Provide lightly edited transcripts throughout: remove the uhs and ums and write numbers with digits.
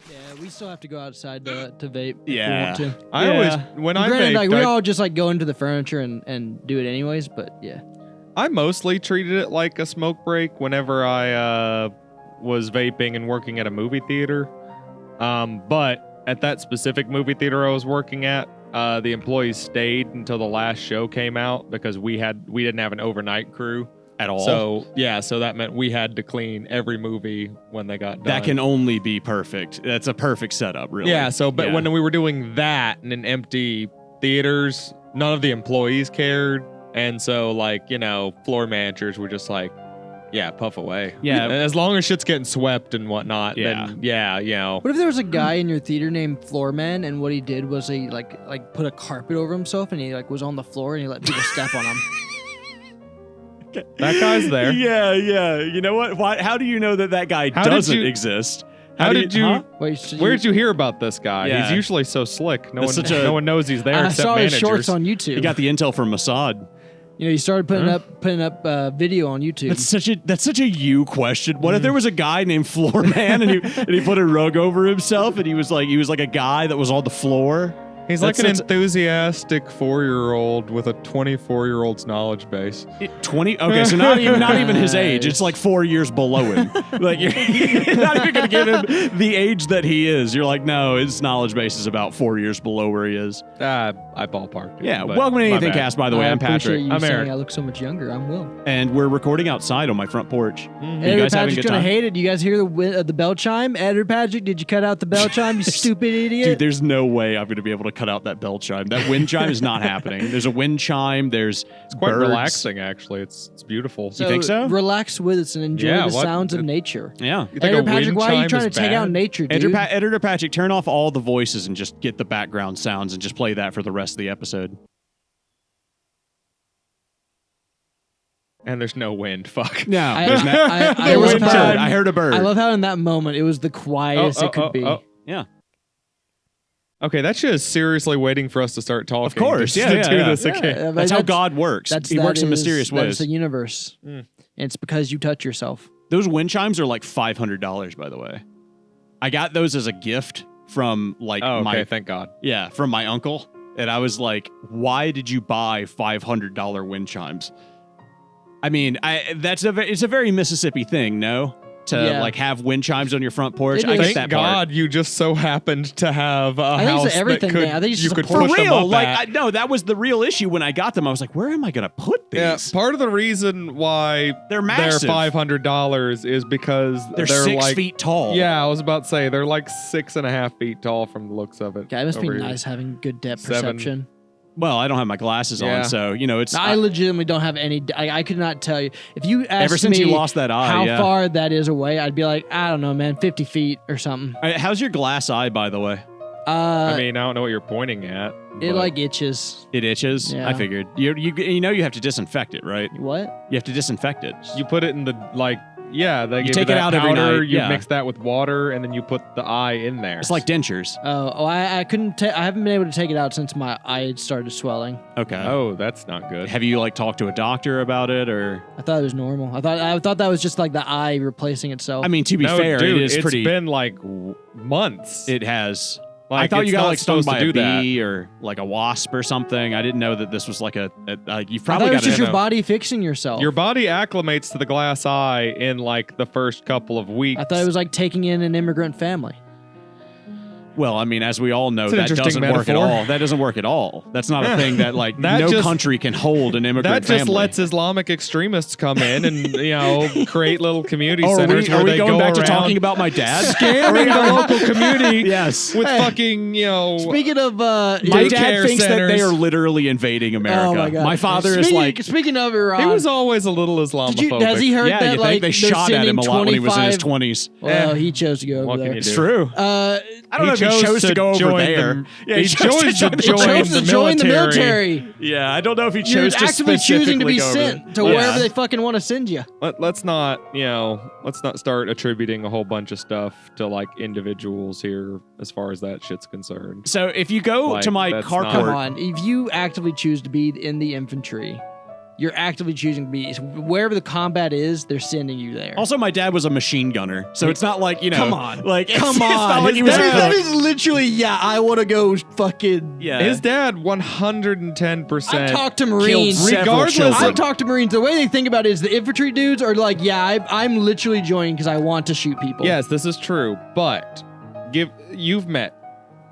Yeah, we still have to go outside to vape. Yeah. If we want to. I always, when I Granted, vaped, we all just go into the furniture and do it anyways. But yeah, I mostly treated it like a smoke break whenever I was vaping and working at a movie theater. But at that specific movie theater I was working at, the employees stayed until the last show came out because we didn't have an overnight crew At all. So that meant we had to clean every movie when they got done. That can only be perfect. That's a perfect setup, really. Yeah. So, but when we were doing that in empty theaters, none of the employees cared, and so floor managers were just like, yeah, puff away. Yeah. As long as shit's getting swept and whatnot, Yeah. then yeah. what if there was a guy in your theater named Floorman, and what he did was he like put a carpet over himself, and he was on the floor, and he let people step on him. That guy's there. Yeah. You know what? Why? How do you know that guy doesn't exist? How did you? Huh? Wait, so Where did you hear about this guy? Yeah. He's usually so slick. No That's one one knows he's there I except saw managers. his shorts on YouTube. He got the intel from Mossad. You started putting up video on YouTube. That's such a you question. What if there was a guy named Floorman and he put a rug over himself and he was like a guy that was on the floor? He's like an enthusiastic 4-year-old with a 24-year-old's knowledge base. 20? Okay, so not even his age. It's like 4 years below him. Like you're not even going to give him the age that he is. You're like, no, his knowledge base is about 4 years below where he is. I ballparked it. Yeah, but welcome to my AnythingCast, by the way. I I'm appreciate Patrick. you I'm saying Eric. I look so much younger. I'm Will. And we're recording outside on my front porch. Mm-hmm. You guys having a Patrick's good gonna time? hate it. Do you guys hear the bell chime? Editor Patrick, did you cut out the bell chime? You stupid idiot. Dude, there's no way I'm going to be able to cut out that bell chime. That wind chime is not happening. There's a wind chime. There's It's quite birds. relaxing, actually. It's beautiful. So You think so? Relax with us and enjoy Yeah, the what- sounds of nature. Yeah. You think Editor a Patrick, wind why are you chime trying to is take out bad? nature, dude? Editor Patrick, turn off all the voices and just get the background sounds and just play that for the rest of the episode. And there's no wind. Fuck. No, I- there's not. I There was a love bird. how- I heard a bird. I love how in that moment it was the quietest it could be. Yeah. Okay, that shit is seriously waiting for us to start talking. Of course, just yeah, to do yeah. this Yeah, again. but That's how God works. He works in mysterious That's ways. the universe. And it's because you touch yourself. Those wind chimes are like $500, by the way. I got those as a gift from Oh, okay, thank God. from my uncle. And I was like, why did you buy $500 wind chimes? I mean, it's a very Mississippi thing, no? To Yeah. have wind chimes on your front porch. It I is. get Thank that God part. you just so happened to have a I think it's house everything, that could, man. I think it's you just could a For push them real, up at. no, that was the real issue when I got them. I was like, where am I going to put these? Yeah, part of the reason why They're massive. $500 is because They're like 6 feet tall. Yeah, I was about to say they're like 6.5 feet tall from the looks of it. God, it must be over here. nice having good depth 7. perception. Well, I don't have my glasses Yeah. on, so it's. I legitimately don't have any. I could not tell you. If you asked Ever since me you lost that eye, how yeah. far that is away, I'd be like, I don't know, man, 50 feet or something. How's your glass eye, by the way? I mean, I don't know what you're pointing at. It but- itches. It itches. Yeah. I figured. You have to disinfect it, right? What? You have to disinfect it. you put it in the they give take you it that out every powder, night, You yeah. mix that with water, and then you put the eye in there. It's like dentures. I couldn't. I haven't been able to take it out since my eye started swelling. Okay. Oh, that's not good. Have you talked to a doctor about it, or? I thought it was normal. I thought that was just like the eye replacing itself. I mean, to be No, fair, dude, it is it's pretty. been like months. It has. Like, I thought it's you got not stung supposed by to a do that. bee or like a wasp or something. I didn't know that this was like you've I probably thought it was got just an- your body fixing yourself. Your body acclimates to the glass eye in like the first couple of weeks. I thought it was like taking in an immigrant family. Well, I mean, as we all know, It's an that interesting doesn't work at metaphor. all. That doesn't work at all. That's not a thing that That no just- country can hold an immigrant that just family. lets Islamic extremists come in and create little community Oh, centers are where we they going go back to around talking about my dad? scamming the local community Yes. with Hey. fucking Speaking of, My daycare dad thinks that they centers. are literally invading America. oh my god, My father is like, Speaking of Iran, He was always a little Islamophobic. has he heard yeah, that you like think they they're shot at him a sending lot when he was in his 25 20s. Well, he chose to go What over can there. you It's do? true. Uh, I don't know if he chose to go over join there. the- Yeah, he chose to he join chose to the join the military. military. Yeah, I don't know if he You're chose to actively choosing to specifically be go over sent there. to Yeah. wherever they fucking want to send you. Let's not start attributing a whole bunch of stuff to like individuals here as far as that shit's concerned. So if you go Like, to my that's carport, not- Come on, if you actively choose to be in the infantry, You're actively choosing to be wherever the combat is. They're sending you there. Also, my dad was a machine gunner, so it's not like Come on. like Come it's on, not like he was that is literally I want to go fucking. yeah. His dad 110%. I've talked to Marines. several Regardless, children. I've talked to Marines. The way they think about it is the infantry dudes are like, I'm literally joining because I want to shoot people. Yes, this is true, but you've met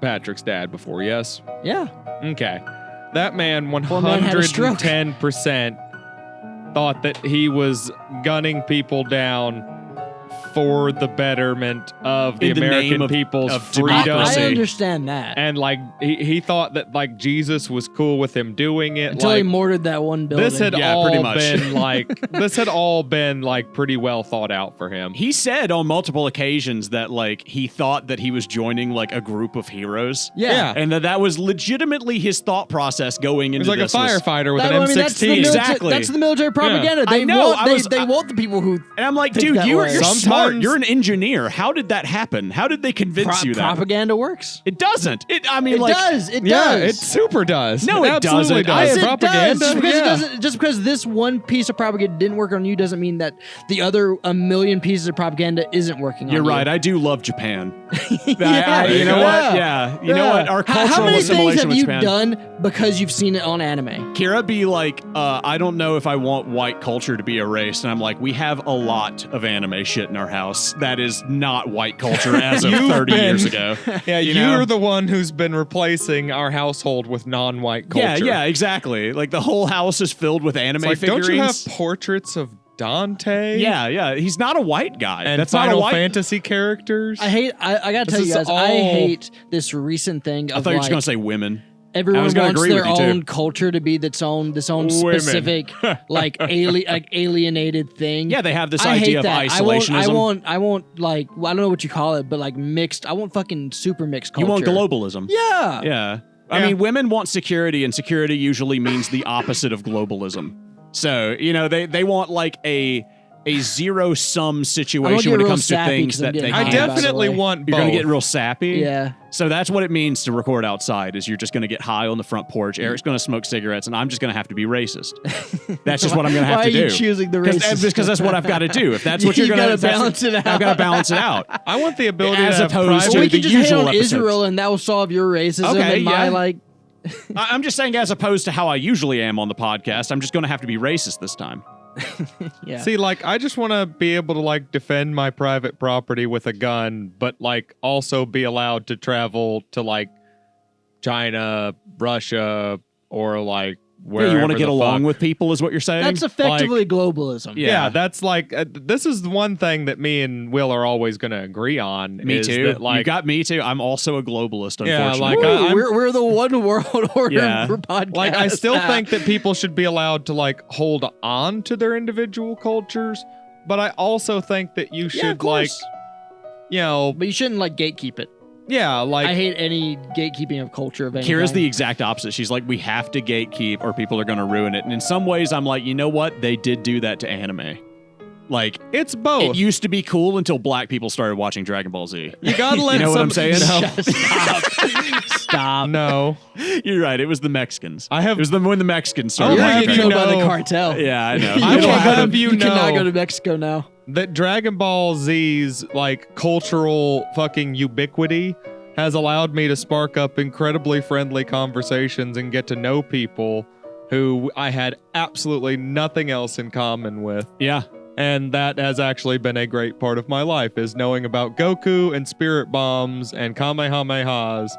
Patrick's dad before, yes? Yeah. Okay. That man Poor man had a stroke. 110% thought that he was gunning people down for the betterment of the In the name American of- people's of freedom. democracy. I understand that. And like he thought that like Jesus was cool with him doing it. Until like, he mortared that one building. this had Yeah, all pretty much. been like pretty well thought out for him. He said on multiple occasions that like he thought that he was joining like a group of heroes. Yeah. And that was legitimately his thought process going He into was like a this was- firefighter with That- an I mean, that's the M16. military, Exactly. That's the military propaganda. I They know, want, I was- they want the people who And I'm like, think dude, that you're way. smart. Sometimes- You're an engineer. How did that happen? How did they convince you that? propaganda works. It doesn't. It It does. It Yeah, does. it super does. No, it absolutely doesn't. I does. said Yes, it Propaganda. does. Yeah. Just because this one piece of propaganda didn't work on you doesn't mean that the other a million pieces of propaganda isn't working You're on you. right. I do love Japan. Yeah. You know Yeah. what? Yeah. You know what? Our How cultural many things assimilation have with you Japan. done because you've seen it on anime? Kira be like, I don't know if I want white culture to be erased. And I'm like, we have a lot of anime shit in our house that is not white culture as of You've 30 been- years ago. Yeah, You know? you're the one who's been replacing our household with non-white culture. Yeah, exactly. Like the whole house is filled with anime It's like, figurines. don't you have portraits of Dante? Yeah. He's not a white guy. And That's not a Final white. Fantasy characters? I gotta This tell you is guys, I all- hate this recent thing I of thought you were like just gonna say women. everyone I was gonna wants agree their with you, too. own culture to be this own Women. specific like alienated thing. Yeah, they have this I hate idea of that. isolationism. I want like I don't know what you call it, but like mixed. I want fucking super mixed culture. You want globalism. Yeah. Yeah. I Yeah. mean, women want security, and security usually means the opposite of globalism. So, they want like a zero-sum situation when get it real comes to sappy things 'cause I'm that they getting I high, have. by the definitely way. want both. You're going to get real sappy. Yeah. So that's what it means to record outside is you're just going to get high on the front porch. Eric's going to smoke cigarettes, and I'm just going to have to be racist. That's just what I'm going to have Why to are do. you choosing the racist? Because that's what I've got to do. If that's what you're You going gotta balance it out. I've got to balance it out. I want the ability As to have opposed private- to Well, we the could just hate usual on episodes. Israel, and that will solve your racism Okay, and my yeah. like. I'm just saying, as opposed to how I usually am on the podcast, I'm just going to have to be racist this time. Yeah. See, like, I just want to be able to, like, defend my private property with a gun, but, like, also be allowed to travel to, like, China, Russia, or, like, wherever You want to get the along fuck. with people, is what you're saying? That's effectively globalism. Yeah, that's like this is the one thing that me and Will are always going to agree on. Me is too. That, like, you got me too. I'm also a globalist, Yeah, unfortunately. like, Woo, I'm- we're the one world order Yeah. for podcasts. like I still think that people should be allowed to like hold on to their individual cultures, but I also think that you Yeah, of should like, course. you know, But you shouldn't like gatekeep it. yeah, like I hate any gatekeeping of culture of anything. Kira's the exact opposite. She's like, we have to gatekeep or people are going to ruin it. And in some ways, I'm like, you know what? They did do that to anime. Like, it's both. it used to be cool until black people started watching Dragon Ball Z. You gotta let You know what I'm saying? Stop. Stop. No, You're right. It was the Mexicans. I have- it was when the Mexicans I started You're will gonna watching get have you killed by the know- cartel. Yeah, I know. I will cannot have go- you cannot know- go to Mexico now. that Dragon Ball Z's like cultural fucking ubiquity has allowed me to spark up incredibly friendly conversations and get to know people who I had absolutely nothing else in common with. Yeah. And that has actually been a great part of my life, is knowing about Goku and Spirit Bombs and Kamehamehas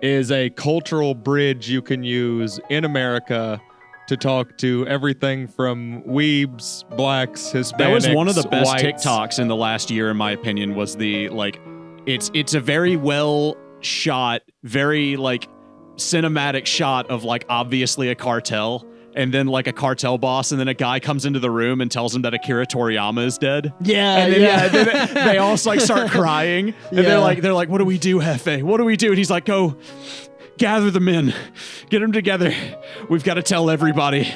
is a cultural bridge you can use in America to talk to everything from weebs, blacks, Hispanics, That was one of the best whites. TikToks in the last year, in my opinion, was the, like, it's a very well shot, very, like, cinematic shot of, like, obviously a cartel. And then like a cartel boss, and then a guy comes into the room and tells him that Akira Toriyama is dead. Yeah, And then, yeah. then they all like start crying, and Yeah. they're like, what do we do, Hefe? What do we do? And he's like, go gather the men, get them together. We've got to tell everybody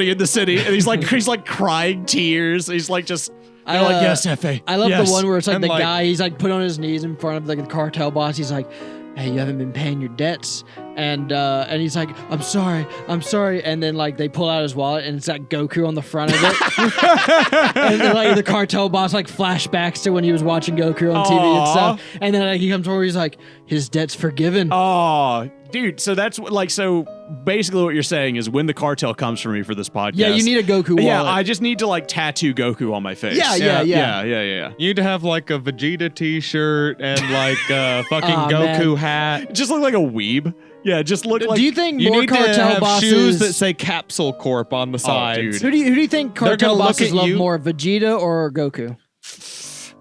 in the city. And he's like crying tears. He's like just. They're like, yes, Hefe. I love yes. the one where it's like And, the like- guy, he's like put on his knees in front of like the cartel boss. He's like, hey, you haven't been paying your debts. And he's like, I'm sorry. And then like they pull out his wallet and it's got Goku on the front of it. And then like the cartel boss like flashbacks to when he was watching Goku on TV and stuff. And then like he comes over, he's like, his debt's forgiven. Oh, dude. So that's like, so basically what you're saying is when the cartel comes for me for this podcast. Yeah, you need a Goku wallet. Yeah, I just need to like tattoo Goku on my face. Yeah. You need to have like a Vegeta t-shirt and like a fucking Goku hat. Just look like a weeb. Yeah, just look like. Do you think You more need to cartel have bosses shoes that say Capsule Corp on the sides. dude. Who do you think They're cartel gonna look bosses at love you- more, Vegeta or Goku?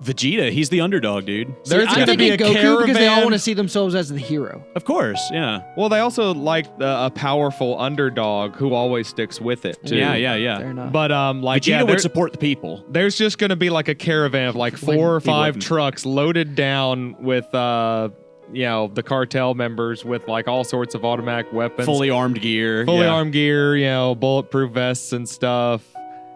Vegeta? He's the underdog, dude. There's I'm gonna be thinking a Goku because they all caravan. want to see themselves as the hero. Of course, yeah. Well, they also like a powerful underdog who always sticks with it too. Yeah. Fair enough. But like Vegeta there- would support the people. there's just gonna be like a caravan of like 4 or He 5 wouldn't. trucks loaded down with the cartel members with like all sorts of automatic weapons, Fully armed gear. fully yeah. armed gear, bulletproof vests and stuff.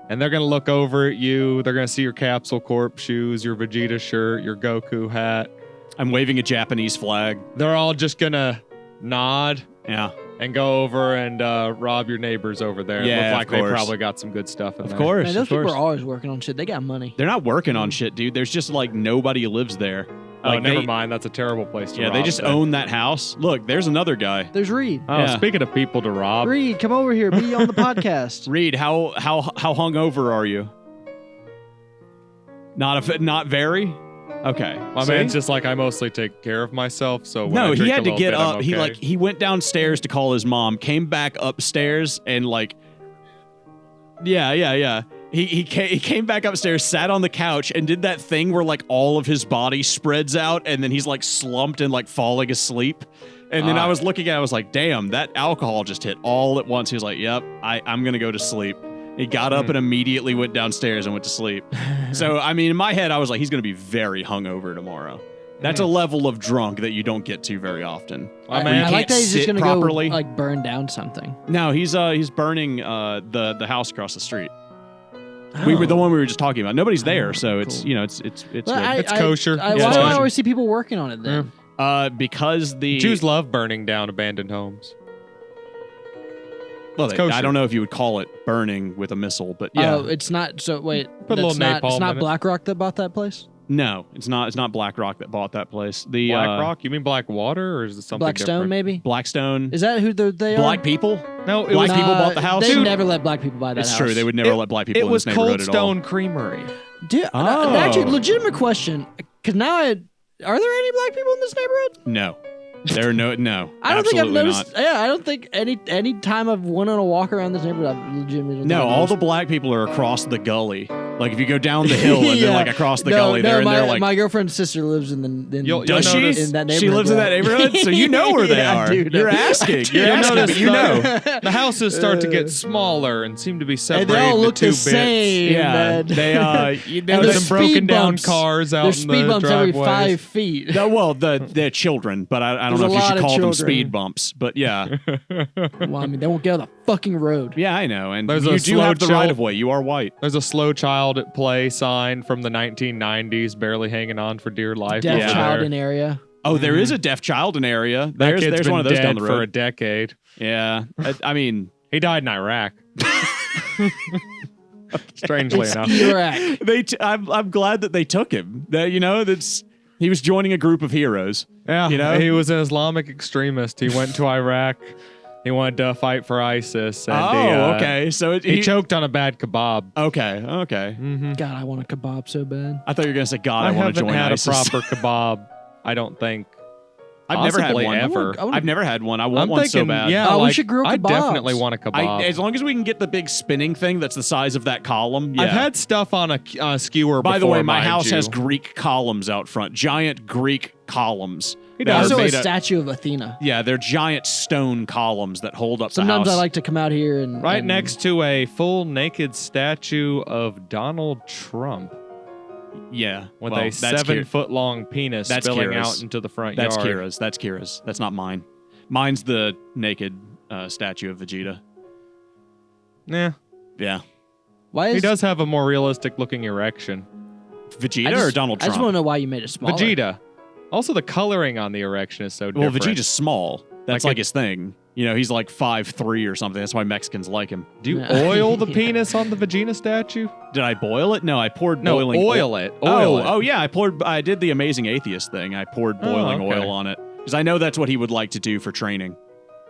And they're gonna look over at you. They're gonna see your Capsule Corp shoes, your Vegeta shirt, your Goku hat. I'm waving a Japanese flag. They're all just gonna nod Yeah. and go over and rob your neighbors over there. Yeah, Look of like they course. probably got some good stuff in Of there. course. Man, those of course. people are always working on shit. They got money. They're not working on shit, dude. There's just like nobody lives there. Oh, Like, never they- mind. That's a terrible place to Yeah, rob. they just then. own that house. Look, there's another guy. There's Reed. Oh, Yeah. speaking of people to rob, Reed, come over here. Be on the podcast. Reed, how hungover are you? Not very. Okay. my See? man's just like, I mostly take care of myself. So when No, I he drink had a to little get bit, I'm up. okay. He went downstairs to call his mom, came back upstairs, and like, yeah. He came back upstairs, sat on the couch, and did that thing where like all of his body spreads out, and then he's like slumped and like falling asleep. And then I was looking at it, I was like, damn, that alcohol just hit all at once. He was like, yep, I'm gonna go to sleep. He got up and immediately went downstairs and went to sleep. So, I mean, in my head, I was like, he's going to be very hungover tomorrow. That's a level of drunk that you don't get to very often. My I man, like can't that he's just sit gonna properly. go like burn down something. No, he's burning the house across the street. We were the one we were just talking about. Nobody's there, so it's cool. you know it's Well, good. It's kosher. Why Yeah, do it's I kosher. always see people working on it then? Because the Jews love burning down abandoned homes. well, it's kosher. I don't know if you would call it burning with a missile, but yeah, Oh, it's not. So wait, Put a little that's not, napalm it's not in it. BlackRock that bought that place. no, it's not. It's not BlackRock that bought that place. The Black Rock? You mean Black Water, or is it something Blackstone, different? maybe. Blackstone, Is that who they are? black people. No, it Black was people bought the house? They Dude, never let black people buy that It's house. true. They would never It- let black people it in was this Cold neighborhood at all. Stone Creamery. Dude, Oh. actually, legitimate question. Because now, are there any black people in this neighborhood? No, there are no. I don't think I've absolutely noticed. not. Yeah, I don't think any time I've went on a walk around this neighborhood, I've legitimately No, all noticed. the black people are across the gully. Like if you go down the hill and Yeah. then like across the no, gully, no, they're in my, there like. my girlfriend's sister lives in the. You'll Does she? notice- in that She neighborhood, lives in bro. that neighborhood, so you know where they Yeah, I are. do know. You're asking. You're You'll asking, notice but you know. the houses start to get smaller and seem to be And separated they all look into two the bits. same. Yeah, man. they you know, And There's there's some broken speed down bumps. cars out There's in speed the bumps every driveways. 5 feet. well, they're children, but I don't There's know a if you lot should of call them children. speed bumps. But yeah, Well, I mean, they won't get on the fucking road. yeah, I know. And There's a you do slow have the child- right of way. You are white. There's a slow child at play sign from the 1990s, barely hanging on for dear life. Deaf over child there. in area. Oh, there is a deaf child in area. That There's kid's been one of those dead down the for a road. decade. Yeah, I mean. He died in Iraq. Strangely enough. Iraq. I'm glad that they took him. That he was joining a group of heroes. Yeah, You know? he was an Islamic extremist. He went to Iraq. He wanted to fight for ISIS. And Okay. So He choked on a bad kebab. Okay. Mm-hmm. God, I want a kebab so bad. I thought you were gonna say, God, I, I want to haven't join had ISIS. a proper kebab. I don't think. I've never had Possibly one ever. I've never had one. I want I'm one thinking, so bad. yeah, Oh, we like, should grill I kebabs. definitely want a kebab. As long as we can get the big spinning thing that's the size of that column. Yeah. I've had stuff on a skewer By the before, way, my mind house you. has Greek columns out front. Giant Greek columns. It that does. are Also, a made of- statue of Athena. Yeah, they're giant stone columns that hold up Sometimes the house. I like to come out here and Right and- next to a full naked statue of Donald Trump Yeah. with well, a that's 7-foot-long penis That's spilling Kira's. out into the front That's yard. Kira's. That's Kira's. That's not mine. Mine's the naked statue of Vegeta. Yeah, Yeah. Why is he does have a more realistic looking erection. Vegeta I just, or Donald I Trump? just want to know why you made it smaller. Vegeta. Also, the coloring on the erection is so Well, different. Vegeta's small. That's Like like his thing. You know, he's like 5'3" or something. That's why Mexicans like him. Do you Yeah. oil the penis on the Vegeta statue? Did I boil it? No, I poured No, boiling oil it. Oh, Oil it. oh yeah, I did the Amazing Atheist thing. I poured boiling okay. oil on it because I know that's what he would like to do for training.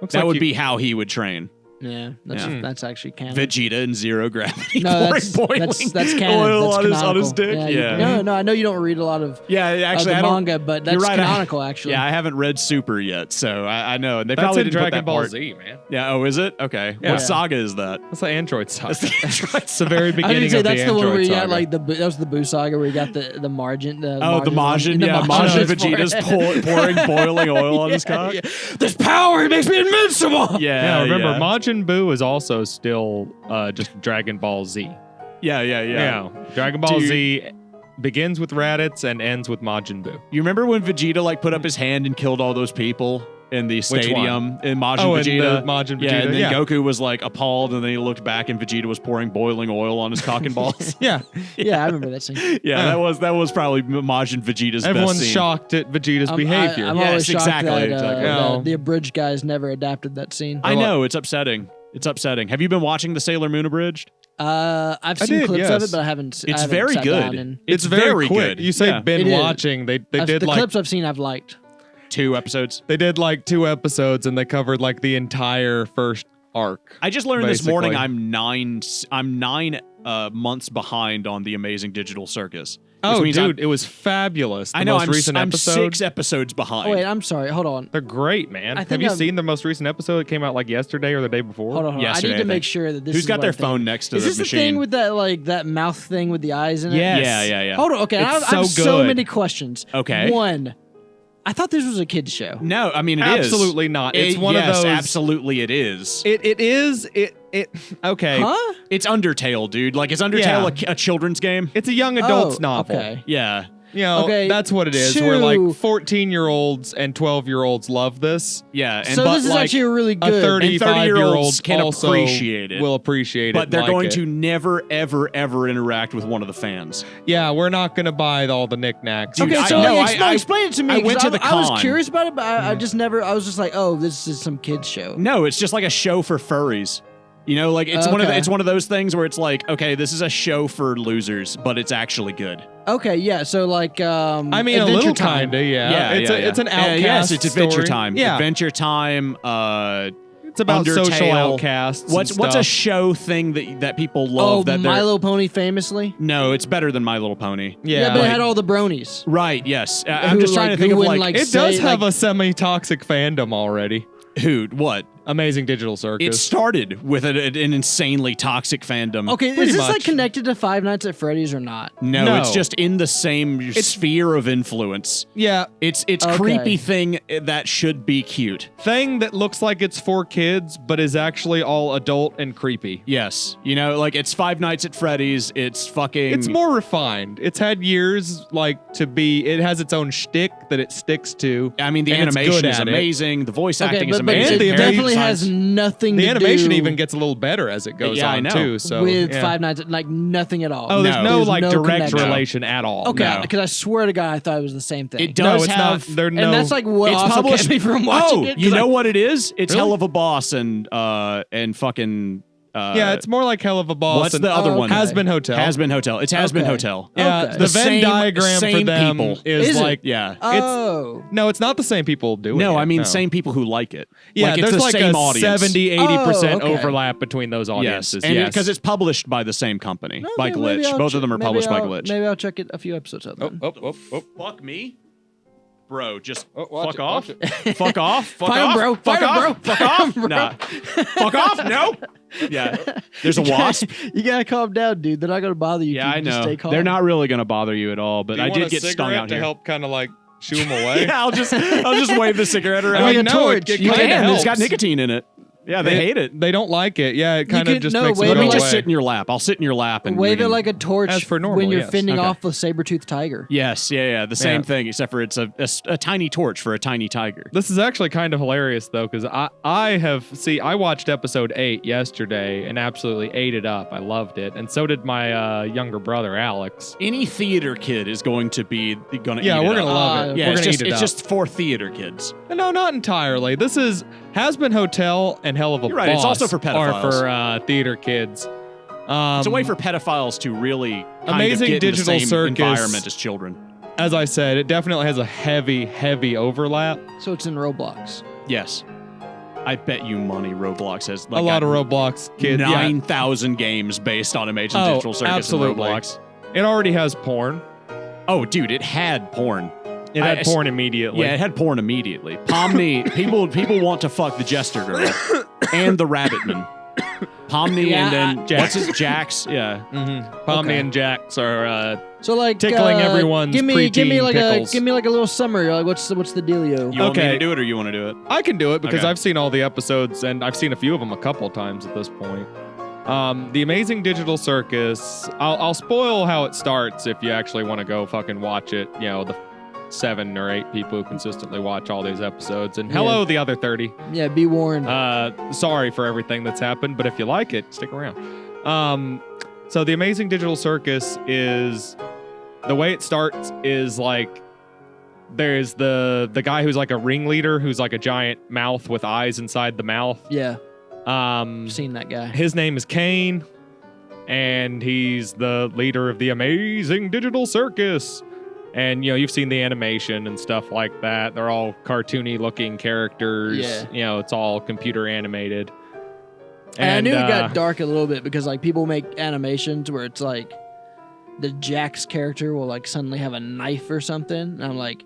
Looks That like would you- be how he would train. Yeah, that's actually canon. Vegeta in zero gravity. No, pouring that's boiling canon. oil That's on his canonical. dick. Yeah. No, I know you don't read a lot of Actually, the I don't. manga, but that's You're right, canonical, actually. Yeah, I haven't read Super yet, so I know. And they That's probably in didn't put Dragon that Ball part. Z, man. Yeah. Oh, is it? Okay. Yeah. What saga is that? That's the Android saga. That's It's the very I beginning didn't say of that's the the Android one where you saga. got like that was the Boo saga where you got the margin. The Majin. Yeah, Majin Vegeta's pouring boiling oil on his cock. Yeah. This power, it makes me invincible. Yeah, remember, yeah. Majin Buu is also still just Dragon Ball Z. Yeah. Dragon Ball Dude. Z begins with Raditz and ends with Majin Buu. You remember when Vegeta like put up his hand and killed all those people in the one? stadium in Majin Oh, and Vegeta? the Majin Yeah, and Vegeta, then yeah. Goku was like appalled, and then he looked back, and Vegeta was pouring boiling oil on his cock and balls. Yeah, Yeah, I remember that scene. Yeah, that was probably Majin Vegeta's everyone's best scene. shocked at Vegeta's behavior. I'm Yes, always shocked exactly, that, exactly. No. that the abridged guys never adapted that scene. I know, it's upsetting. It's upsetting. Have you been watching the Sailor Moon abridged? I've seen did, clips of yes. it, but I haven't. It's I haven't very sat good. down and- It's very quick. good. You say Yeah. been It is. watching. They did the like clips I've seen, I've liked. 2 episodes. they did like 2 episodes and they covered like the entire first arc. I just learned this morning basically. I'm 9 months behind on the Amazing Digital Circus. Which Oh, means dude, it was fabulous. The I know most I'm, recent I'm episode. 6 episodes behind. Oh wait, I'm sorry. Hold on. They're great, man. I Have think you I've- seen the most recent episode that came out like yesterday or the day before? Hold on. Yesterday, I need I to make think. sure that this Who's is got what their I think. phone next to Is the this machine? the thing with that mouth thing with the eyes in it? Yes. Yeah. Hold on. Okay, I It's have so so good. many questions. Okay. One, I thought this was a kids show. No, I mean it is. Absolutely not. It's one yes, of those. Absolutely, it is. It is. Okay. Huh? It's Undertale, dude. Like, is Undertale a children's game? It's a young adult's Oh, novel. Okay. Yeah. You know, Okay, that's what it is. Where like 2. 14-year-olds and 12-year-olds love this. Yeah. And So but this is like, actually a really A good. 35-year-old 30-year-olds can also appreciate it. will appreciate it. but and they're like going it. to never, ever, ever interact with one of the fans. Yeah, we're not gonna buy all the knickknacks. Dude, Okay, I so know, explain it to me. I went 'cause to the I was con. curious about it, but I just never. I was just like, oh, this is some kids show. No, it's just like a show for furries. You know, like it's Okay. it's one of those things where it's like, okay, this is a show for losers, but it's actually good. Okay, yeah. So like, I mean, a Adventure little Time. kinda. Yeah. It's an outcast. yes, it's Adventure story. Time. Yeah, Adventure Time. it's about social Undertale. outcasts. What's and a stuff. show thing that people love? Oh, that My they're Little Pony, famously. no, it's better than My Little Pony. Yeah, but it like- had all the bronies. Right. Yes. I'm Who, just trying like, to think who of wouldn't, like it say, does have like- a semi-toxic fandom already. who what. Amazing Digital It Circus. started with an insanely toxic fandom. Okay, Pretty is this like much. connected to Five Nights at Freddy's or not? No, No. it's just in the same sphere of influence. Yeah, It's Okay. creepy thing that should be cute. thing that looks like it's for kids, but is actually all adult and creepy. Yes, you know, like it's Five Nights at Freddy's. It's fucking. It's more refined. It's had years like to be. It has its own shtick that it sticks to. I mean, the and it's good animation is at it. amazing. The voice Okay, acting is but amazing. And it the character definitely designs- has nothing The to animation do even gets a little better as it goes Yeah, I on know. too. So with yeah. Five Nights, like nothing at all. Oh, there's No. no There's like no direct connection. relation at all. Okay, No. because I swear to God, I thought it was the same thing. It does it's have. not. There and no. that's like what It's also published. kept me from watching it. You 'cause know what it is? It's Really? Hell of a Boss and fucking. yeah, it's more like Hell of a Boss. What's and the other Oh, one? okay. Has Been Hotel. Has Been Hotel. It's Has Been Okay. Hotel. Yeah, Okay. the The Venn same- diagram for same them people. is Is it? like Yeah. Oh. no, it's not the same people doing it. No, I mean no. same people who like it. Yeah, like, it's there's the like same a audience. 70-80% Oh, okay. overlap between those Yes, audiences. and yes, because it's published by the same company, by Okay, maybe Glitch. I'll Both of them are maybe published by I'll- Glitch. Maybe I'll check it a few episodes of oh, them. oh, oh, oh. Fuck me, bro. Just watch fuck it, off. watch Fuck off. Fuck Fight 'em, off, bro. Fuck Fight 'em, off. bro. Fuck Fight 'em, off. bro. Nah. Fuck off. No. Yeah. There's a wasp. You gotta calm down, dude. They're not gonna bother you. Yeah, if I you just know. stay calm. They're not really gonna bother you at all. But Do you I want did a get stung cigarette out to here. help kind of like shoo them away. Yeah, I'll just wave the cigarette around. Like a no, torch. it You kinda can. It's got helps. nicotine in it. Yeah, they hate it. They don't like it. Yeah, it kind of just no, makes wait, it Let go me away. just sit in your lap. I'll sit in your lap and Wave we it can- like a torch As for normal, when you're yes. fending Okay. off a saber-toothed tiger. Yes, yeah. The same Yeah. thing, except for it's a tiny torch for a tiny tiger. This is actually kind of hilarious though, because I watched episode 8 yesterday and absolutely ate it up. I loved it, and so did my younger brother Alex. Any theater kid is going to Yeah, eat it we're up. gonna love it. Yeah, we're it's gonna just eat it it's up. just for theater kids. No, not entirely. This is Has-Been Hotel and Hell of a You're right, it's Boss also for are pedophiles. for theater kids. It's a way for pedophiles to really kind Amazing of get in the Digital same Circus. environment as children. As I said, it definitely has a heavy overlap. So it's in Roblox. Yes. I bet you money Roblox has A lot of Roblox kids. 9,000 games based on Amazing Oh, Digital Circus absolutely. and Roblox. It already has porn. Oh, dude, it had porn. It had porn immediately. Yeah, it had porn immediately. Pomni, people want to fuck the Jester Girl and the Rabbitman. Pomni Yeah, and then Jax. what's his Jax? Yeah. Pomni Okay. and Jax are So like Tickling everyone's give me preteen like pickles. a little summary. Like what's the dealio? You want me Okay. to do it or you want to do it? I can do it because Okay. I've seen all the episodes and I've seen a few of them a couple of times at this point. The Amazing Digital Circus. I'll spoil how it starts if you actually want to go fucking watch it. You know, the 7 or 8 people who consistently watch all these episodes. And hello, the other 30. Yeah, be warned. Sorry for everything that's happened, but if you like it, stick around. So the Amazing Digital Circus is the way it starts is like there's the guy who's like a ringleader who's like a giant mouth with eyes inside the mouth. Yeah, Um, seen that guy. his name is Kane, and he's the leader of the Amazing Digital Circus. And you know, you've seen the animation and stuff like that. They're all cartoony looking characters. Yeah. You know, it's all computer animated. And I knew it uh, got dark a little bit because like people make animations where it's like the Jax character will like suddenly have a knife or something. And I'm like,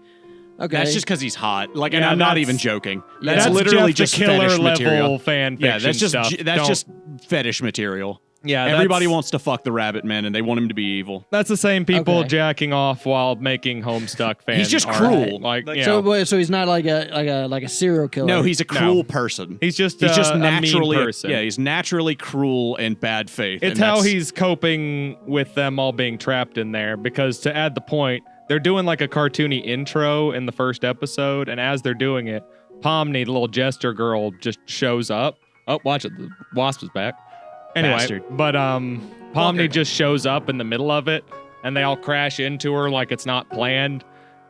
okay, That's just because he's hot. Like, and Yeah, I'm not that's- even joking. Yeah. That's That's literally just just the killer fetish level material. fan fiction Yeah, that's just stuff. that's Don't- just fetish material. yeah. Everybody that's- wants to fuck the Rabbit Man, and they want him to be evil. That's the same people Okay. jacking off while making Homestuck fan. He's just art. cruel. Like, you so know, so he's not like a serial killer. No, he's a cruel No. person. he's just He's just a mean naturally person. yeah. He's naturally cruel and bad faith. It's and how that's- he's coping with them all being trapped in there. Because to add the point, they're doing like a cartoony intro in the first episode, and as they're doing it, Pomni, the little jester girl, just shows up. Oh, watch it, the wasp is back. Anyway, Bastard. but Pomni just shows up in the middle of it, and they all crash into her like it's not planned.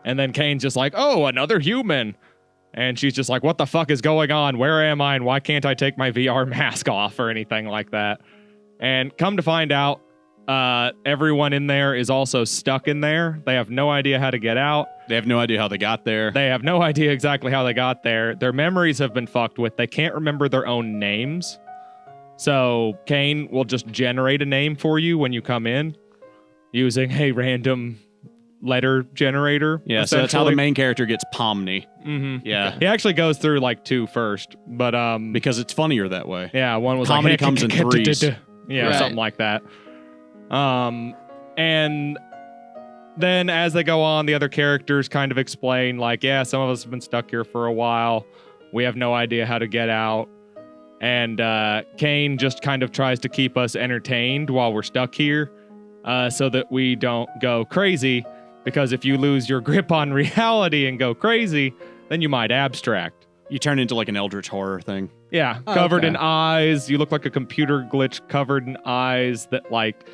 And then Kane's just like, "Oh, another human." And she's just like, "What the fuck is going on? Where am I? And why can't I take my VR mask off or anything like that?" And come to find out, everyone in there is also stuck in there. They have no idea how to get out. They have no idea how they got there. They have no idea exactly how they got there. Their memories have been fucked with. They can't remember their own names. So Kane will just generate a name for you when you come in using a random letter generator. Yeah, so that's how the essentially. main character gets Pomni. Mhm. Yeah, He actually goes through like 2 first, but because it's funnier that way. yeah, one was Comedy like comes in threes. Yeah, Right. something like that. And then as they go on, the other characters kind of explain like, yeah, some of us have been stuck here for a while. We have no idea how to get out. And Kane just kind of tries to keep us entertained while we're stuck here, so that we don't go crazy. Because if you lose your grip on reality and go crazy, then you might abstract. You turn into like an eldritch horror thing. Yeah, Oh, covered okay. in eyes. You look like a computer glitch covered in eyes that like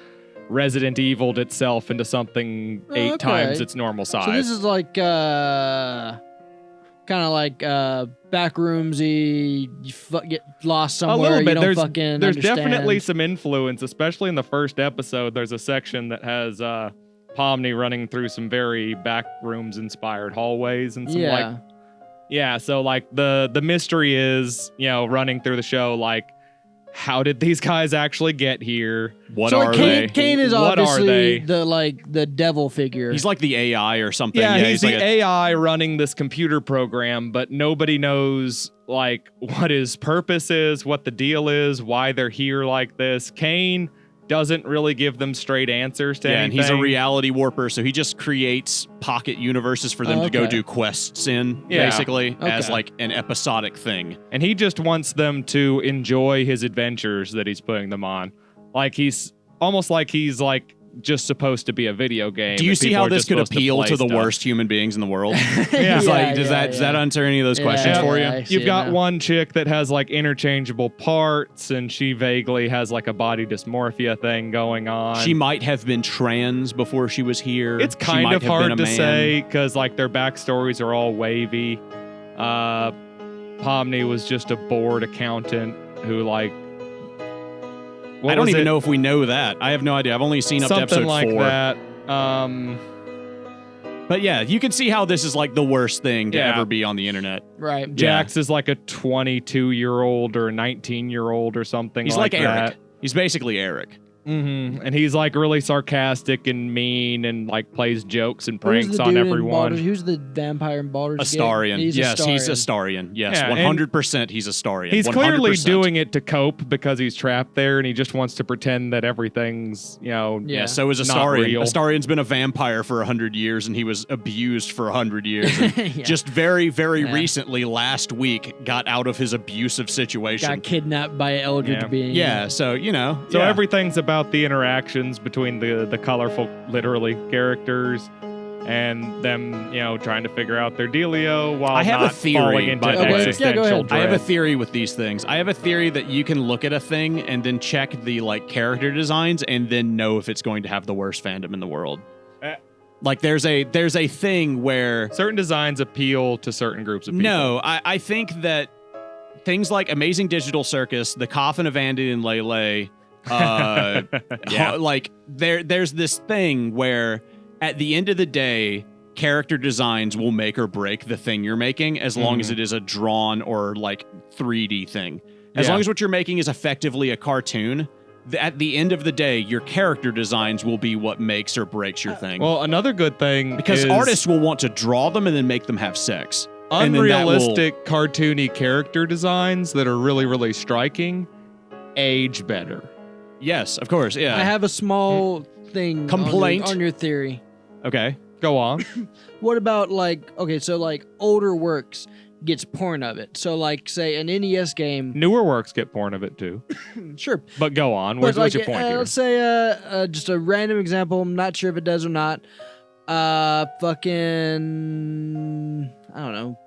Resident Evil'd itself into something 8 Okay. times its normal size. So this is like kind of like backroomsy. You get lost a somewhere. little bit. You don't There's fucking there's understand. definitely some influence, especially in the first episode. There's a section that has Pomni running through some very backrooms inspired hallways and some like so like the mystery is, you know, running through the show like, how did these guys actually get here? What so are like they? Kane is What are obviously they? the devil figure. He's like the AI or something. Yeah, he's the like AI running this computer program, but nobody knows like what his purpose is, what the deal is, why they're here like this. Kane doesn't really give them straight answers to and anything. he's a reality warper, so he just creates pocket universes for them to go do quests in, basically, as like an episodic thing. And he just wants them to enjoy his adventures that he's putting them on. Like he's almost like he's like just supposed to be a video game. Do you see how this could appeal to the stuff. worst human beings in the world? Yeah. Does that answer any of those questions for you? You've got one chick that has like interchangeable parts, and she vaguely has like a body dysmorphia thing going on. She might have been trans before she was here. It's kind of hard to say because like their backstories are all wavy. Pomni was just a bored accountant who like. I don't even know if we know that. I have no idea. I've only seen up to episode 4. Something like that. But yeah, you can see how this is like the worst thing to ever be on the internet. Right. Jax is like a 22-year-old or a 19-year-old or something. He's like that. Eric. He's basically Eric. Mm-hmm. And he's like really sarcastic and mean and like plays jokes and pranks Who's the on dude in everyone. Who's the vampire in Baldur's Gate? Astarion. He's Astarion. Yes, Yeah, 100% he's Astarion. He's 100%. clearly doing it to cope because he's trapped there and he just wants to pretend that everything's, Yeah, so is not Astarion. real. Astarion's been a vampire for 100 years and he was abused for 100 years. And just very, very recently, last week, got out of his abusive situation. Got kidnapped by an eldritch being. Yeah, so, So everything's about the interactions between the colorful, literally, characters and them, trying to figure out their dealio while I have not a theory, falling into by the way. existential dread. I have a theory with these things. I have a theory that you can look at a thing and then check the character designs and then know if it's going to have the worst fandom in the world. Like there's a thing where certain designs appeal to certain groups of people. No, I think that things like Amazing Digital Circus, The Coffin of Andy and Lele, there's this thing where at the end of the day, character designs will make or break the thing you're making as long as it is a drawn or 3D thing. As long as what you're making is effectively a cartoon, at the end of the day, your character designs will be what makes or breaks your thing. Well, another good thing because is artists will want to draw them and then make them have sex. Unrealistic, cartoony character designs that are really, really striking age better. Yes, of course, yeah. I have a small thing complaint on your theory. Okay. Go on. What about older works gets porn of it? So say an NES game. Newer works get porn of it too. Sure. But go on. What's your point here? Let's say just a random example. I'm not sure if it does or not. Fucking I don't know.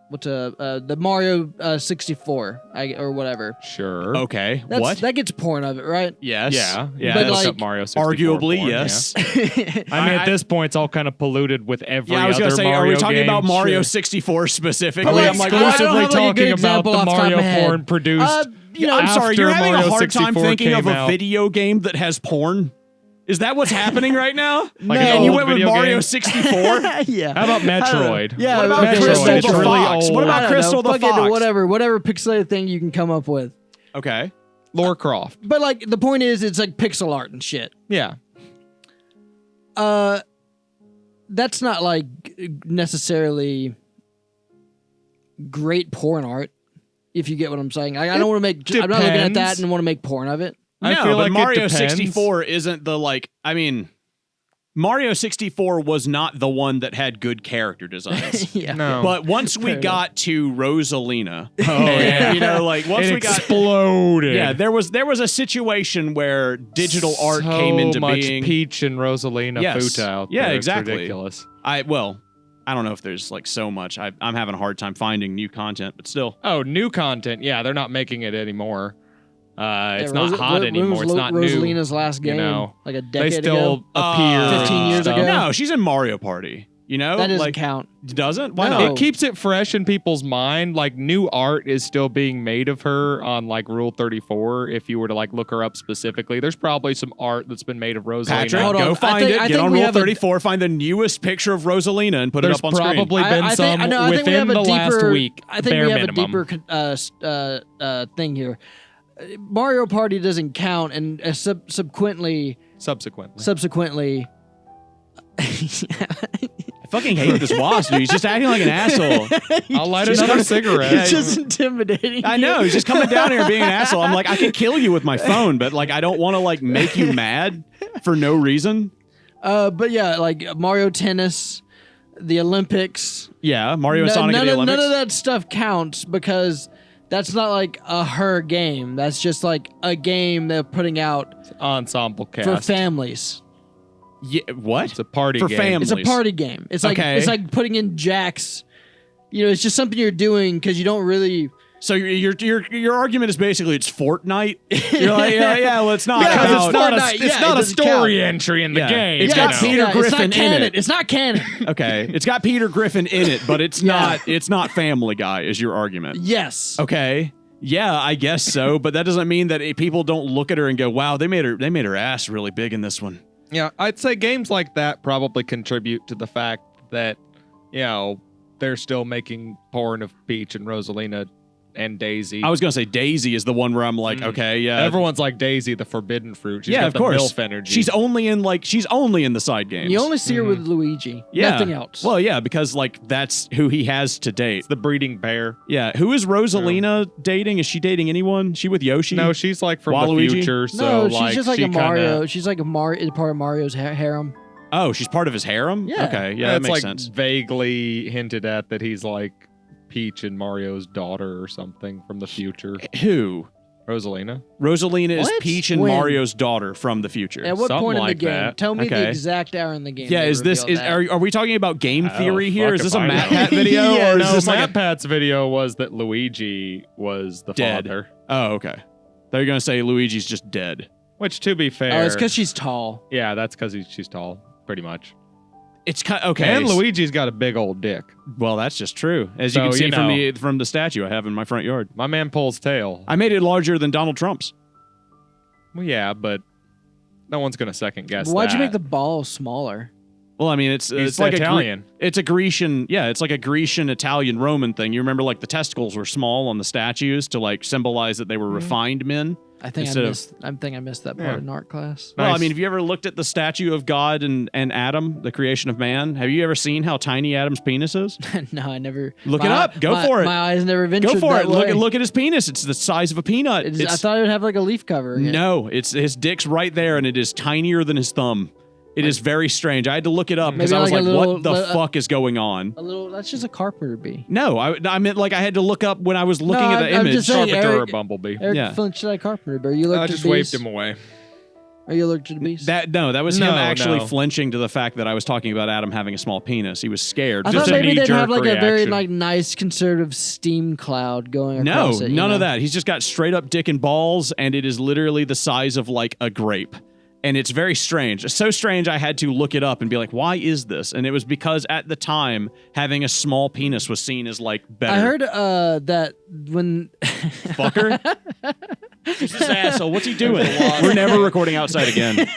What's the Mario 64 or whatever. Sure. Okay. That gets porn of it, right? Yes. Yeah. But that's Mario 64 arguably, porn, yes. Yeah. I mean, at this point, it's all kind of polluted with every I was other gonna say, Mario are we talking game? about Mario Sure. 64 specifically? Are we I'm like, exclusively I don't have a good talking about example the off the top of Mario my head. porn produced? I'm sorry, you're having Mario a hard time 64 thinking of came a out. video game that has porn? Is that what's happening right now? Like an And you old went with video Mario game? 64? Yeah. How about Metroid? Yeah. What about okay, Crystal Metroid? the It's really Fox? old. What I about don't Crystal know. the Fuck it, Fox? whatever pixelated thing you can come up with. Okay. Lara Croft. But the point is, it's like pixel art and shit. Yeah. That's not necessarily great porn art. If you get what I'm saying, I don't want to make. I'm not looking at that and want to make porn of it. I No, feel but like it Mario depends. 64 isn't the Mario 64 was not the one that had good character designs. Yeah. No. But once we Fair got to Rosalina, yeah. once it we got exploded. yeah, there was a situation where digital art So came into much being. Peach and Rosalina Yes. Futa out Yeah, there. exactly. It's ridiculous. I don't know if there's so much. I'm having a hard time finding new content, but still. Oh, new content. Yeah, they're not making it anymore. It's Yeah, not hot anymore. It's not new. Rosalina's last game, Like a they decade still ago. appear 15 years stuff. ago. No, she's in Mario Party. That doesn't count. Doesn't? Why No. not? It keeps it fresh in people's mind. New art is still being made of her on Rule 34. If you were to look her up specifically, there's probably some art that's been made of Rosalina. Patrick, Hold on. go I find think- it. I Get think on we Rule have a- 34. Find the newest picture of Rosalina and put There's it up on screen. probably been I some think we within have a the last deeper- week. I think bare we have minimum. a deeper thing here. Mario Party doesn't count, and subsequently, Subsequently. I fucking hate this wasp, dude. He's just acting like an asshole. I'll light another cigarette. It's just intimidating. I know. He's just coming down here and being an asshole. I'm like, I could kill you with my phone, but like, I don't want to like make you mad for no reason. But yeah, like Mario Tennis, the Olympics. Yeah, Mario and Sonic at the Olympics. None of that stuff counts because that's not like her game. That's just like a game they're putting out Ensemble cast. for families. Yeah, what? It's a party for game. families. It's a party game. It's like Okay. it's like putting in jacks. You know, it's just something you're doing because you don't really. So your argument is basically it's Fortnite. You're like, yeah, well, it's not. Yeah, about- it's not Fortnite, a, yeah, it's it not a doesn't story count. entry in the Yeah. game. It's you got know. Peter it's Griffin not in canon. it. It's not canon. Okay, it's got Peter Griffin in it, but it's Yeah. not Family Guy. Is your argument? Yes. Okay. Yeah, I guess so, but that doesn't mean that people don't look at her and go, "Wow, they made her ass really big in this one." Yeah, I'd say games like that probably contribute to the fact that, you know, they're still making porn of Peach and Rosalina and Daisy. I was gonna say Daisy is the one where I'm like, okay, yeah, Everyone's like Daisy, the forbidden fruit. She's yeah, got of the course. MILF energy. She's only in the side games. You only see her with Luigi. yeah. Nothing else. Well, yeah, because like that's who he has to date. the breeding bear. Yeah, who is Rosalina dating? Is she dating anyone? She with Yoshi? No, she's like from Waluigi? the future. So no, she's like, just like she a Mario. Kinda, She's like a part of Mario's harem. Oh, she's part of his harem. Yeah. Okay, yeah, that it's makes like sense. vaguely hinted at that he's like Peach and Mario's daughter or something from the future. Who? Rosalina. Rosalina is What? Peach and When? Mario's daughter from the future. At what Something point in like the game? that. Tell me Okay. the exact hour in the game. Yeah, they is this reveal is that. are we talking about game theory here? fuck Is this if a I Matt know. Pat video Yeah, or is no, this like Matt a Pat's video was that Luigi was the Dead. father. Oh, okay. They're gonna say Luigi's just dead. Which, to be fair, Oh, it's because she's tall. yeah, that's because she's tall, pretty much. It's kind okay. And Luigi's got a big old dick. Well, that's just true. As So, you can see you know. from the statue I have in my front yard. My man pulls tail. I made it larger than Donald Trump's. Well, yeah, but no one's gonna second guess. Why'd you that. make the ball smaller? Well, I mean, it's He's like Italian. it's a Grecian, yeah, it's like a Grecian, Italian, Roman thing. You remember, like the testicles were small on the statues to like symbolize that they were refined men. I think Instead of- I missed that part Yeah. in art class. Well, I Nice. mean, have you ever looked at the statue of God and Adam, the creation of man? Have you ever seen how tiny Adam's penis is? No, I never. Look it up. Go for it. My eyes never ventured Go for that it. way. Look at his penis. It's the size of a peanut. I thought it would have like a leaf cover. again. No, it's his dick's right there, and it is tinier than his thumb. It is very strange. I had to look it up because Maybe I was like like, a "What the little- fuck is going on?" A little. That's just a carpenter bee. No, I meant like I had to look up when I was looking No, at the I'm image. just saying, Carpenter or Eric- Bumblebee. Eric Yeah. flinched at a carpenter bee. Are you allergic I to just bees? waved him away. Are you allergic to bees? That was him No, actually no. flinching to the fact that I was talking about Adam having a small penis. He was scared. I just thought a maybe they'd have knee-jerk like a very reaction. like nice conservative steam cloud going No, across it. you none know? of that. He's just got straight up dick and balls, and it is literally the size of like a grape. And it's very strange. It's so strange I had to look it up and be like, why is this? And it was because at the time, having a small penis was seen as like better. I heard that when Fucker. Who's this asshole? What's he doing? We're never recording outside again.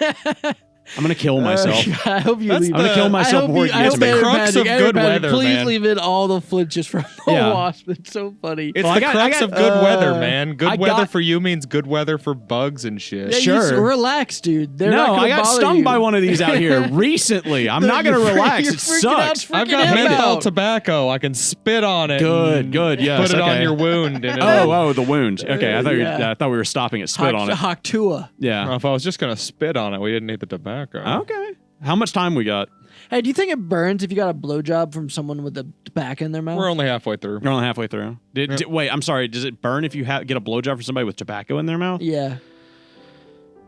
I'm going to kill myself. I hope you That's leave. I'm going to kill myself before he I gets hope me. the crux of good weather, Please man. leave in all the flinches from the Yeah. wasp. It's so funny. It's Well, the I crux got- of good weather, man. Good I weather got- for you means good weather for bugs and shit. Yeah, sure. You relax, dude. They're not No, gonna I got bother stung you. by one of these out here recently. I'm not going to relax. You're It freaking out, sucks. I've freaking got him menthol out. tobacco. I can spit on it. Good, and good, yes, Put it on okay. your wound. And Oh, the wound. Okay, I thought Yeah. I thought we were stopping at spit on it. Haktua. Yeah. If I was just gonna spit on it, we didn't need the tobacco. Okay. How much time we got? Hey, do you think it burns if you got a blowjob from someone with a tobacco in their mouth? We're only halfway through. We're only halfway through. Wait, I'm sorry. Does it burn if you get a blowjob from somebody with tobacco in their mouth? Yeah.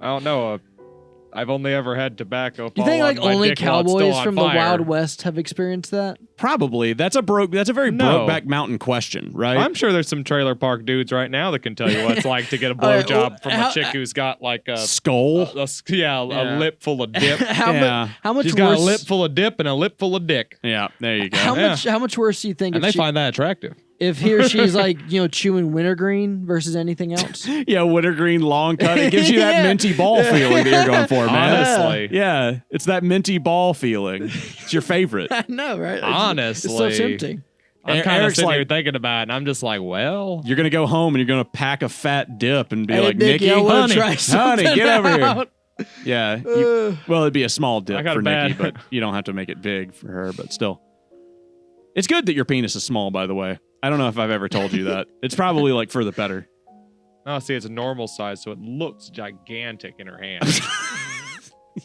I don't know. I've only ever had tobacco. Do you think fall like on my only dick while it's still cowboys on from the fire. Wild West have experienced that? Probably. That's a very No. Brokeback Mountain question, right? I'm sure there's some trailer park dudes right now that can tell you what it's like to get a All right, blowjob well, from how- a chick who's got like a Skull. a lip full of dip. how, Yeah. how much She's worse? got a lip full of dip and a lip full of dick, Yeah, there you go. How much worse do you think and if, they find that attractive. if he or she's like chewing wintergreen versus anything else? Yeah, wintergreen long cut. It gives you that Yeah. minty ball feeling that you're going for, man. Honestly. Yeah, it's that minty ball feeling. It's your favorite. I know, right? Honestly. it's so tempting. I'm kind of Eric's sitting here like- thinking about it, and I'm just like, well, You're gonna go home and you're gonna pack a fat dip and be Hey, like, Nicky, Nikki, I wanna honey, try honey, something get over here. out." Yeah. Well, it'd be a small dip I got for a bad- Nikki, but you don't have to make it big for her. But still, it's good that your penis is small. By the way, I don't know if I've ever told you that. It's probably like for the better. Oh, see, it's a normal size, so it looks gigantic in her hand.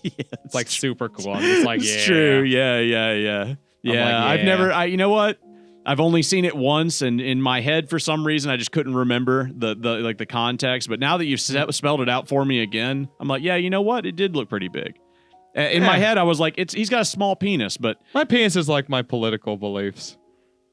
Yeah, It's like super cool. I'm just like, it's yeah. true. Yeah. I've yeah. never. You know what? I've only seen it once, and in my head, for some reason, I just couldn't remember the context. But now that you've spelled it out for me again, I'm like, yeah, you know what? It did look pretty big. In my head, I was like, he's got a small penis, but My penis is like my political beliefs.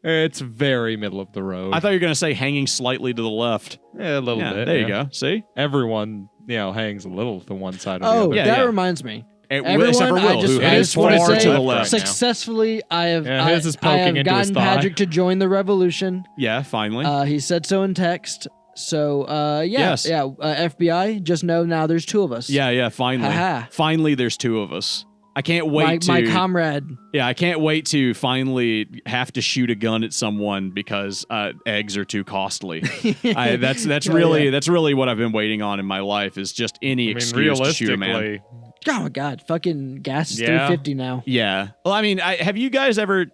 It's very middle of the road. I thought you were gonna say hanging slightly to the left. Yeah, a little Yeah, bit. there you go. See, Everyone, hangs a little to one side or the Oh, other. Yeah, that yeah. reminds me. Except for Everyone, Will, who I hangs just far wanna to say the left. right now. Successfully, I have his is I poking have into his gotten thigh. Patrick to join the revolution. Yeah, finally. He said so in text. So Yes. FBI, just know now there's two of us. yeah, finally. Haha. Finally, there's two of us. I can't wait my to. comrade. Yeah, I can't wait to finally have to shoot a gun at someone because eggs are too costly. That's Yeah, really yeah. that's really what I've been waiting on in my life is just any excuse to shoot a man. realistically, Oh my God, fucking gas is Yeah. $3.50 now. Yeah. Well, I mean, have you guys ever?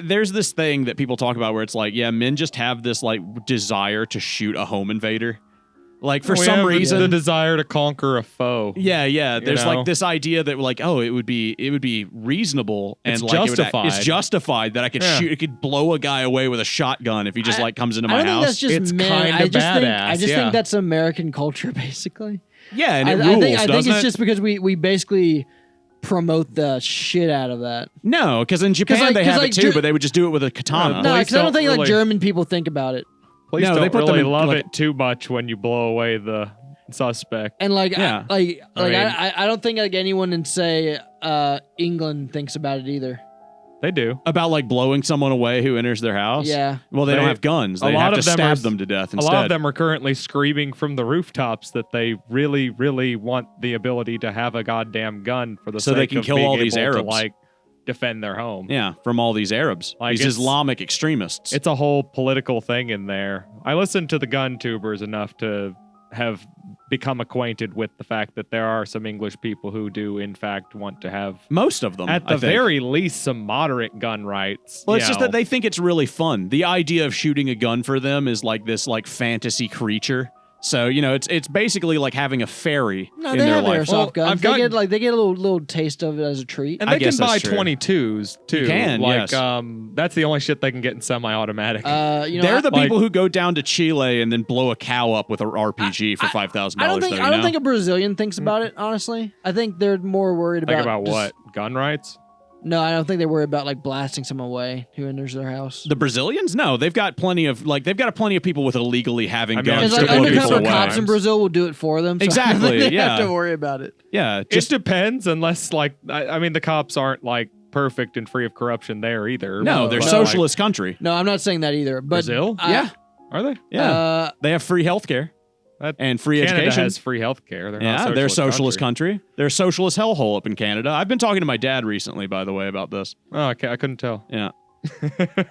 There's this thing that people talk about where it's like, yeah, men just have this like desire to shoot a home invader, like for we some have reason. the desire to conquer a foe. Yeah. There's know? like this idea that like, oh, it would be reasonable and It's like justified. it's justified that I could Yeah. shoot, it could blow a guy away with a shotgun if he just like comes into I my don't think house. that's just It's men. kinda I just badass, yeah. think that's American culture, basically. Yeah, and it I rules, think doesn't it's it? just because we basically promote the shit out of that. No, because in Japan like- they 'cause have like it too, Ger- but they would just do it with a katana. No, Police because I don't don't think like really- German people think about it. Police No, don't they put them really in, love like- it too much when you blow away the suspect. And like, Yeah. I don't think like anyone in say England thinks about it either. They do. About like blowing someone away who enters their house. Yeah. Well, they don't They- have guns. a They lot have to of them stab are- them to death A instead. lot of them are currently screaming from the rooftops that they really, really want the ability to have a goddamn gun for the So sake they can of kill being all these able to, Arabs. like defend their home. Yeah, from all these Arabs, Like, these it's- Islamic extremists. It's a whole political thing in there. I listened to the gun tubers enough to have become acquainted with the fact that there are some English people who do in fact want to have Most of them, at I the think. very least some moderate gun rights. Well, you it's just know. that they think it's really fun. The idea of shooting a gun for them is like this like fantasy creature. So, it's basically like having a fairy No, in they their have life. airsoft Well, guns. I've They got- get a little taste of it as a treat. And I they guess can buy that's true. 22s too. You can, like, yes. that's the only shit they can get in semi-automatic. They're the like- people who go down to Chile and then blow a cow up with an RPG for $5,000. I don't think though, I you don't know? think a Brazilian thinks about it. Honestly, I think they're more worried Think about about just- what? Gun rights? No, I don't think they worry about like blasting someone away who enters their house. The Brazilians? No, they've got plenty of people with illegally having I mean, guns Because to like blow people undercover away. cops in Brazil will do it for them. So I don't Exactly, think they yeah. have to worry about it. Yeah, Just just depends, unless like I mean the cops aren't like perfect and free of corruption there either. no, they're But, socialist country. No, I'm not saying that either. But Brazil? Yeah, Are they? yeah. They have free healthcare That- and free Canada education. has free health care. They're Yeah, not they're a socialist country. They're a socialist hellhole up in Canada. I've been talking to my dad recently, by the way, about this. Oh, okay, I couldn't tell. Yeah,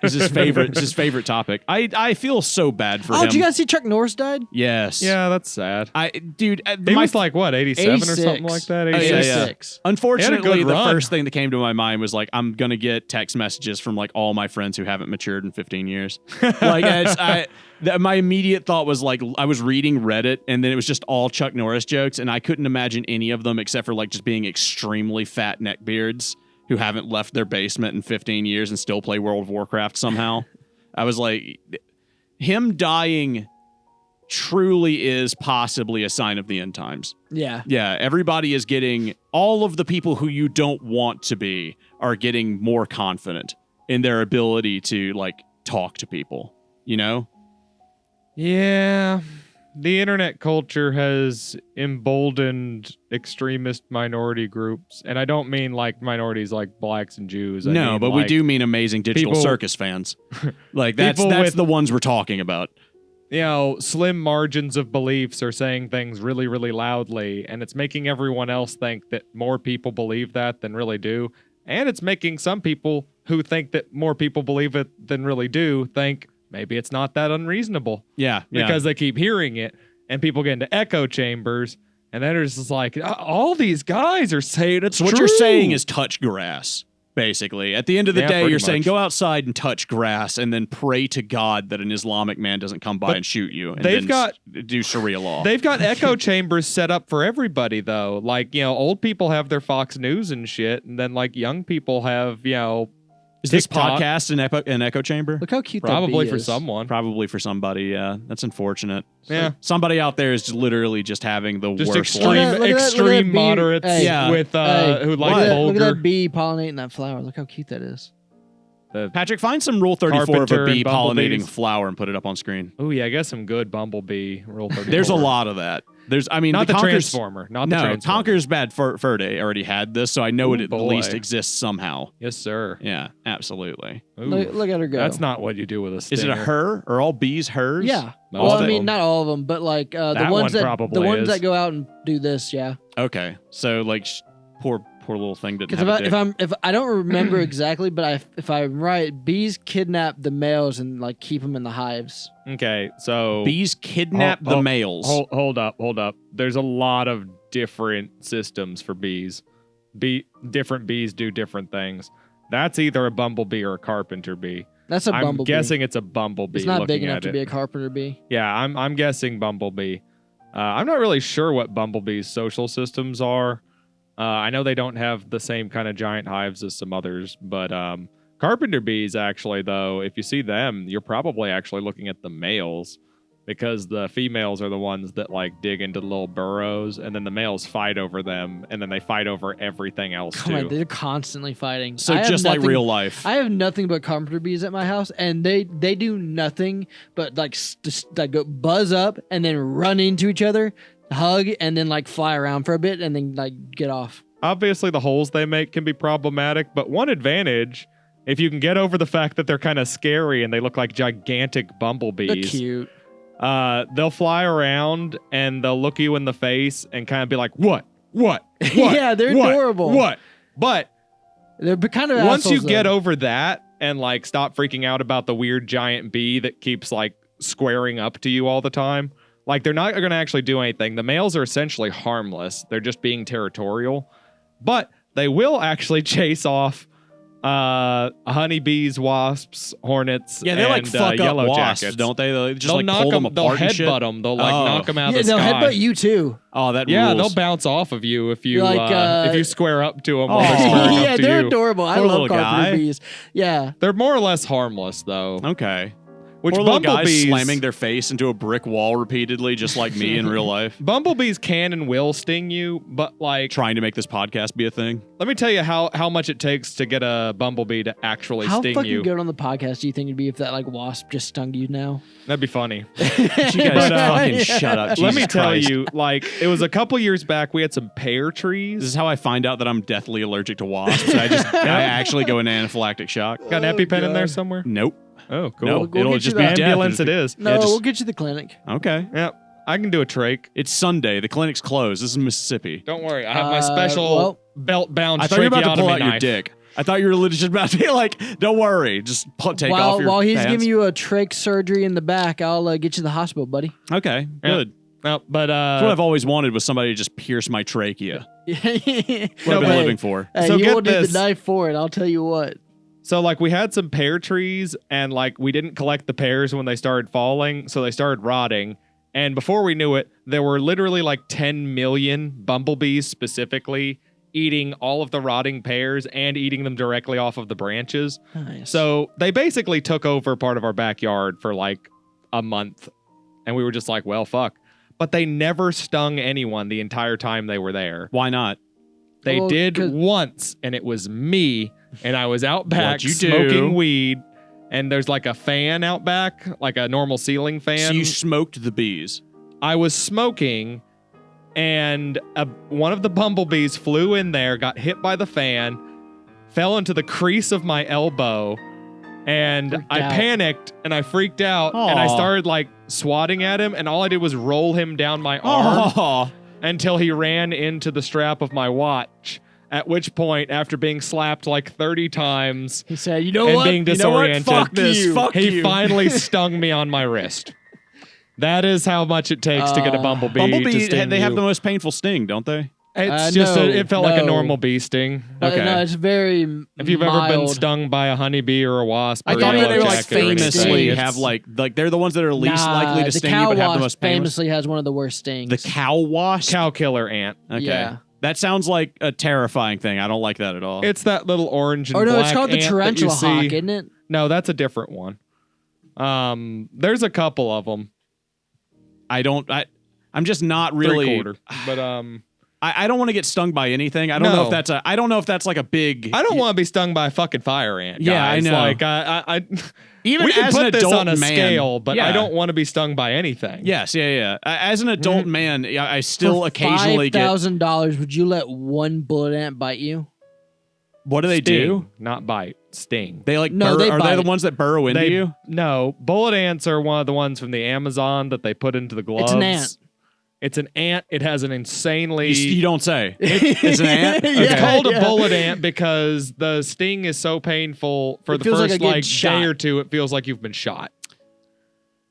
it's his favorite. It's his favorite topic. I feel so bad for him. did you guys see Chuck Norris died? Yes. Yeah, that's sad. Dude. He was like what, 87 or 86. something like that. Oh, 86? yeah. 86. Unfortunately, good the run. first thing that came to my mind was like, I'm gonna get text messages from like all my friends who haven't matured in 15 years. Like, my immediate thought was like, I was reading Reddit, and then it was just all Chuck Norris jokes, and I couldn't imagine any of them except for like just being extremely fat neckbeards who haven't left their basement in 15 years and still play World of Warcraft somehow. I was like, him dying truly is possibly a sign of the end times. Yeah. Yeah, everybody is getting, all of the people who you don't want to be are getting more confident in their ability to like talk to people, you know? Yeah. The internet culture has emboldened extremist minority groups, and I don't mean like minorities like blacks and Jews. I No, mean, but we like, do mean amazing digital people- circus fans. Like that's people with- the ones we're talking about. Slim margins of beliefs are saying things really, really loudly, and it's making everyone else think that more people believe that than really do. And it's making some people who think that more people believe it than really do think maybe it's not that unreasonable Yeah, because they keep hearing it, and people get into echo chambers, And then it's just like, all these guys are saying it's So what true. you're saying is touch grass, basically. At the end of the day, pretty you're saying much. go outside and touch grass and then pray to God that an Islamic man doesn't come by and shoot you. And they've then got- do Sharia law. They've got echo chambers set up for everybody, though. Like, old people have their Fox News and shit, and then, like, young people have, Is this TikTok. podcast an echo chamber? Look how cute Probably that bee for is. someone. Probably for somebody, yeah. That's unfortunate. Yeah. Somebody out there is literally just having the Just worst extreme, life. Look at that bee. moderates Hey. Yeah. with Hey, who Look like at, that, look vulgar. at that bee pollinating that flower. Look how cute that is. Patrick, find some Rule 34 of Carpenter a bee and pollinating bumblebees. flower and put it up on screen. Oh yeah, I guess some good bumblebee Rule 34. There's a lot of that. Not the Conker's- Transformer. Not the No, Transformer. Conker's Bad Fur Day already had this, so I know Ooh, it at boy. least exists somehow. Yes, sir. Yeah, absolutely. Ooh, Look at her go. that's not what you do with a stinger. Is it a her? Are all bees hers? Yeah. Most Well, of I mean, them. not all of them, but like the That ones one that probably the ones is. that go out and do this. Yeah. Okay. So like poor little thing didn't Because have a dick. if I don't remember exactly, but if I'm right, bees kidnap the males and like keep them in the hives. Okay, so Bees kidnap Hold- the males. Hold up. There's a lot of different systems for bees. Different bees do different things. That's either a bumblebee or a carpenter bee. That's a I'm bumblebee. guessing it's a bumblebee. it's not big looking enough at to it. be a carpenter bee. Yeah, I'm guessing bumblebee. I'm not really sure what bumblebees' social systems are. I know they don't have the same kind of giant hives as some others, but carpenter bees actually, though, if you see them, you're probably actually looking at the males because the females are the ones that like dig into the little burrows, and then the males fight over them, and then they fight over everything else Come on, too. they're constantly fighting. So I have just like nothing- real life. I have nothing but carpenter bees at my house, and they do nothing but like like go buzz up and then run into each other, hug, and then like fly around for a bit and then like get off. Obviously, the holes they make can be problematic, but one advantage, if you can get over the fact that they're kind of scary and they look like gigantic They're bumblebees, cute. they'll fly around and they'll look you in the face and kind of be like, what? Yeah, they're What? adorable. What? But They're kind of once you assholes, get though. over that and like stop freaking out about the weird giant bee that keeps like squaring up to you all the time, like they're not going to actually do anything. The males are essentially harmless. They're just being territorial, but they will actually chase off honeybees, wasps, hornets. Yeah, they like and, fuck up yellow wasps, jackets. don't they? They'll just They'll like knock pull them them. They'll apart and shit. headbutt them. They'll like Oh. knock them out Yeah, of the they'll sky. headbutt you too. Oh, that Yeah, rules. they'll bounce off of you if you Like, if you square up to them. Oh. While they're squaring yeah, up to they're you. adorable. I Poor love little carpenter guy. bees. Yeah. They're more or less harmless though. Okay. Which Poor little guys bumblebees slamming their face into a brick wall repeatedly, just like me in real life. bumblebees can and will sting you, but like Trying to make this podcast be a thing. let me tell you how much it takes to get a bumblebee to actually How sting fucking you. good on the podcast do you think it'd be if that like wasp just stung you now? That'd be funny. You guys But, fucking shut up. Let me Jesus tell Christ. you, like it was a couple years back. We had some pear trees. This is how I find out that I'm deathly allergic to wasps. I actually go into anaphylactic shock. Got an EpiPen in there God. somewhere? Nope. Oh, cool. No, We'll it'll get just you be the death. Ambulance it is. No, Yeah, just- we'll get you to the clinic. Okay. Yep. I can do a trach. It's Sunday. The clinic's closed. This is Mississippi. Don't worry. I have my special well, belt-bound I thought you were about to pull tracheotomy out your knife. dick. I thought you were legit just about to be like, don't worry. Just take while off your while he's pants. giving you a trach surgery in the back, I'll get you to the hospital, buddy. Okay, Yeah. good. No, but That's what I've always wanted was somebody to just pierce my trachea. Yeah. What I've been but- living for. Hey, So you get won't need this. the knife for it. I'll tell you what. so like we had some pear trees and like we didn't collect the pears when they started falling, so they started rotting. And before we knew it, there were literally like 10 million bumblebees specifically eating all of the rotting pears and eating them directly off of the branches. Nice. So they basically took over part of our backyard for like a month. And we were just like, well, fuck. But they never stung anyone the entire time they were there. Why not? They Well, did 'cause- once, and it was me, and I was out back What'd you smoking do? weed, and there's like a fan out back, like a normal ceiling fan. So you smoked the bees. I was smoking, and one of the bumblebees flew in there, got hit by the fan, fell into the crease of my elbow, and Freaked I out. panicked and I freaked out, and I Aw. started like swatting at him, and all I did was roll him down my arm Oh, until he ran into the strap of my watch. At which point, after being slapped like 30 times he said, "You know and what? being You know what? disoriented, Fuck this. Fuck he you. finally stung me on my wrist. That is how much it takes to get a bumblebee. Bumblebee, to sting they have you. the most painful sting, don't they? It's it felt like a no. normal bee sting. Okay. No, it's very If you've ever been mild. stung by a honeybee or a wasp, I or thought a they were yellow like jacket or anything, famously it's- have like they're the ones that are least likely to the sting you, cow but have the wasp most painless. famously has one of the worst stings. The cow wasp. cow killer ant. Okay. Yeah. That sounds like a terrifying thing. I don't like that at all. It's that little orange and Or no, black it's called the ant that tarantula you see. hawk, isn't it? No, that's a different one. There's a couple of them. I'm just not really. 3/4. But I don't want to get stung by anything. I don't know if that's I don't know if that's like a big. I don't want to be stung by a fucking fire ant. Yeah, I guys. know. Like I Even we can as put an this adult on a man, scale, but yeah. I don't want to be stung by anything. Yes, yeah. As an adult man, I still For occasionally get. $5,000, would you let one bullet ant bite you? What do they do? Sting, not bite, sting. They like No, burrow, they are they the bite. ones that burrow into you? No, bullet ants are one of the ones from the Amazon that they put into the gloves. It's an ant. It's an ant. It has an insanely. You don't say. It's an ant. Yeah, It's called yeah. a bullet ant because the sting is so painful for It the feels like first I get shot. day or two. It feels like you've been shot.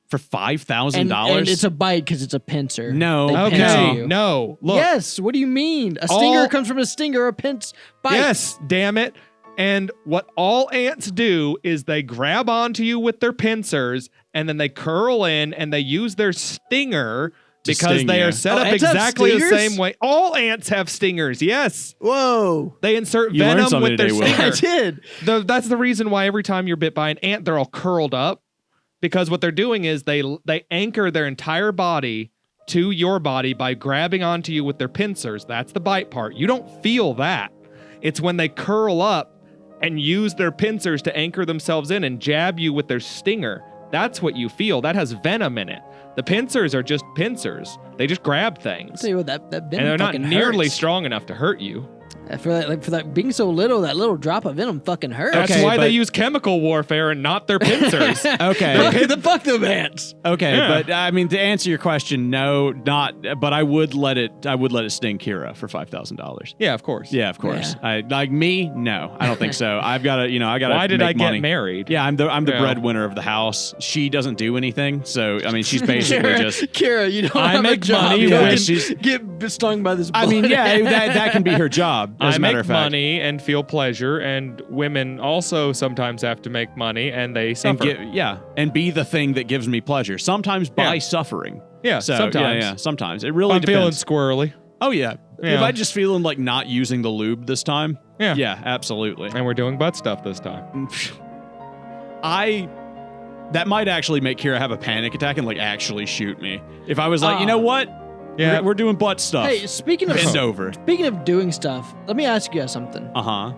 For $5,000. And it's a bite because it's a pincer. No. They pincer Okay, you. no. Look. Yes. What do you mean? A stinger All- comes from a stinger. A pinch bite. Yes, damn it. And what all ants do is they grab onto you with their pincers and then they curl in and they use their stinger To because sting they you. are set Oh, up ants have exactly the stingers? same way. All ants have stingers, yes. Whoa. They insert You learned venom something with their today, Will. I stinger. did. That's the reason why every time you're bit by an ant, they're all curled up. Because what they're doing is they anchor their entire body to your body by grabbing onto you with their pincers. That's the bite part. You don't feel that. It's when they curl up and use their pincers to anchor themselves in and jab you with their stinger. That's what you feel. That has venom in it. The pincers are just pincers. They just grab I'll things. tell you what, that And venom they're not fucking nearly hurts. strong enough to hurt you. For that being so little, that little drop of venom fucking hurts. That's Okay, why they but- use chemical warfare and not their pincers. Okay. Fuck them ants. Okay, Yeah. but I mean to answer your question, no, not. But I would let it sting Kira for $5,000. Yeah, of course. Yeah, of course. Yeah. I like me. No, I don't think so. I've got to. I got to. Why did make I money. get married? Yeah, I'm the Yeah. breadwinner of the house. She doesn't do anything, so I mean she's basically Kira, just. Kira, you don't I have make a job. money You when- can she's- get stung by this I mean, bullet yeah, ant. that can be her job. As I a matter make of fact. money and feel pleasure, and women also sometimes have to make money and they suffer. And be the thing that gives me pleasure. Sometimes by Yeah. suffering. yeah, So sometimes. yeah, sometimes it really I'm feeling depends. squirrely. Oh yeah. Yeah. If I just feeling like not using the lube this time. Yeah. Yeah, absolutely. And we're doing butt stuff this time. That might actually make Kira have a panic attack and like actually shoot me. If I was like, you know what? Yeah. We're doing butt stuff. Hey, speaking Bend over. of doing stuff, let me ask you guys something. Uh-huh.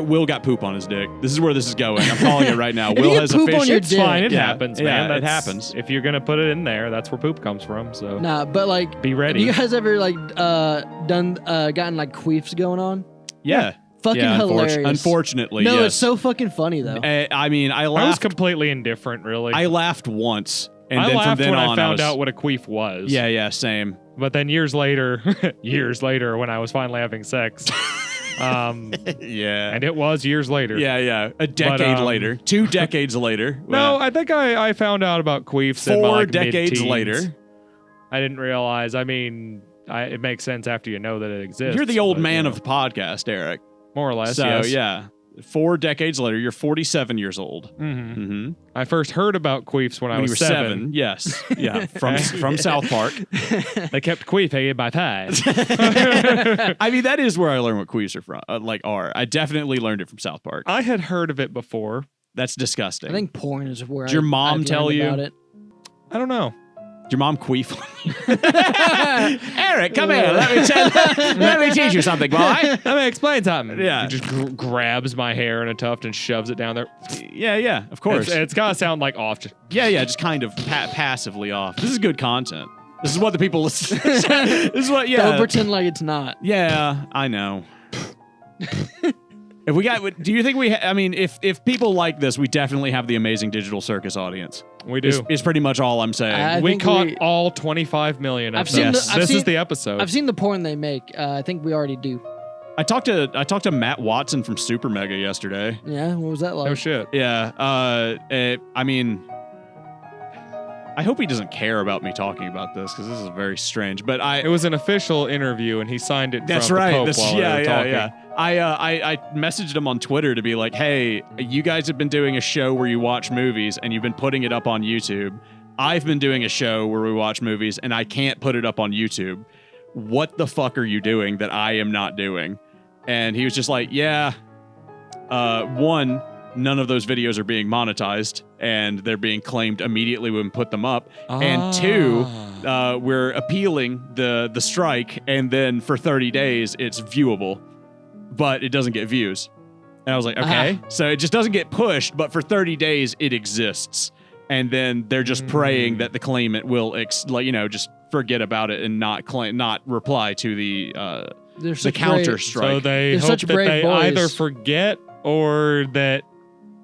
Will got poop on his dick. This is where this is going. I'm calling it right now. If you Will get has poop on officially. your It's dick. fine. It Yeah. happens, Yeah, man. it That's- happens. If you're going to put it in there, that's where poop comes from. So Nah, but like, be ready. have you guys ever like gotten like queefs going on? Yeah. Fucking Yeah, hilarious. Unfortunately, No, yes. it's so fucking funny though. I mean, I I was laughed. completely indifferent, really. I laughed once, and I then from laughed then when on, I found was, out what a queef was. Yeah, same. But then years later, when I was finally having sex, Yeah. and it was years later. Yeah. A decade later, 2 decades later. No, I think I found out about queefs in my, 4 like, decades mid-teens. later. I didn't realize. I mean, it makes sense after you know that it exists. You're the old but, man you of the podcast, Eric. more or less. So yes. yeah, 4 decades later, you're 47 years old. hmm Mm-hmm. I first heard about queefs when I When you was were 7. yes, yeah, from South Park. They kept queefing by 5. I mean, that is where I learned what queefs are from. Are I definitely learned it from South Park. I had heard of it before. That's disgusting. I think porn is where. Did your mom I've tell learned you? about it? I don't know. Did your mom queef? Eric, come here. Let me teach you something, boy. Let me explain something. Yeah. He just grabs my hair in a tuft and shoves it down there. Yeah, of course. It's got to sound like off. Yeah, just kind of passively off. This is good content. This is what the people listen. This is what. Yeah. Don't pretend like it's not. Yeah, I know. If we got, do you think we? I mean, if people like this, we definitely have the amazing Digital Circus audience. We do. Is pretty much all I'm saying. I We think caught we- all 25 million I've of seen them. the- I've This is seen- the episode. I've seen the porn they make. I think we already do. I talked to Matt Watson from Super Mega yesterday. Yeah, what was that like? No shit. Yeah. I mean, I hope he doesn't care about me talking about this because this is very strange. But It was an official interview, and he signed it. That's from right. The Pope while we were talking. I messaged him on Twitter to be like, hey, you guys have been doing a show where you watch movies and you've been putting it up on YouTube. I've been doing a show where we watch movies and I can't put it up on YouTube. What the fuck are you doing that I am not doing? And he was just like, yeah, one, none of those videos are being monetized and they're being claimed immediately when we put them up. And two, we're appealing the strike, and then for 30 days it's viewable, but it doesn't get views. And I was like, okay. So it just doesn't get pushed, but for 30 days it exists. And then they're just praying that the claimant will just forget about it and not reply to the counter strike. So they hope that they either forget or that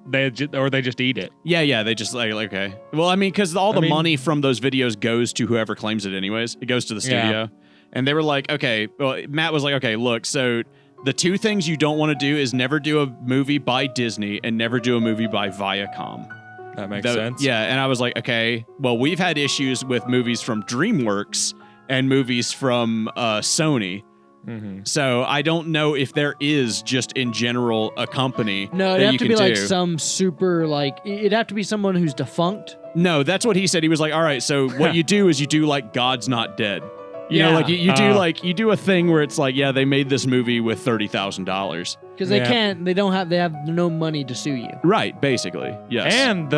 they just eat it. Yeah, they just like okay. Well, I mean, because all the money from those videos goes to whoever claims it anyways. It goes to the studio. Yeah. And they were like, okay. Well, Matt was like, okay, look, so the two things you don't want to do is never do a movie by Disney and never do a movie by Viacom. That makes sense. Yeah, and I was like, okay, well, we've had issues with movies from DreamWorks and movies from Sony. Mm-hmm. So I don't know if there is just in general a company. No, it'd have to be like some super it'd have to be someone who's defunct. No, that's what he said. He was like, all right, so what you do is you do like God's Not Dead. You know, like you do a thing where it's like, yeah, they made this movie with $30,000 because they have no money to sue you. Right, basically, yes. And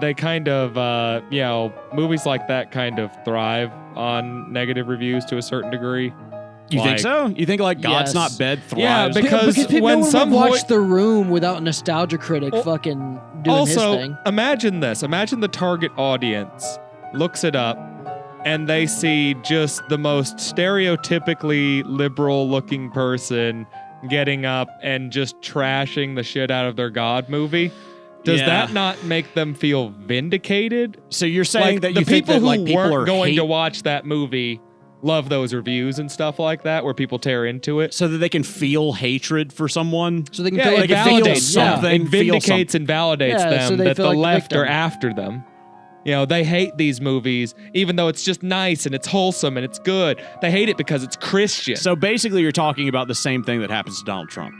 they kind of movies like that kind of thrive on negative reviews to a certain degree. You think so? You think like God's Not Dead thrives? Yeah, because when someone watched The Room without a nostalgia critic fucking doing his thing. Also, imagine this. Imagine the target audience looks it up and they see just the most stereotypically liberal-looking person getting up and just trashing the shit out of their God movie. Does that not make them feel vindicated? So you're saying that you think that like people who weren't going to watch that movie love those reviews and stuff like that, where people tear into it, so that they can feel hatred for someone. So they can feel like it validates something. It vindicates and validates them so that the left victim. are after them. You know, they hate these movies, even though it's just nice and it's wholesome and it's good. They hate it because it's Christian. So basically, you're talking about the same thing that happens to Donald Trump.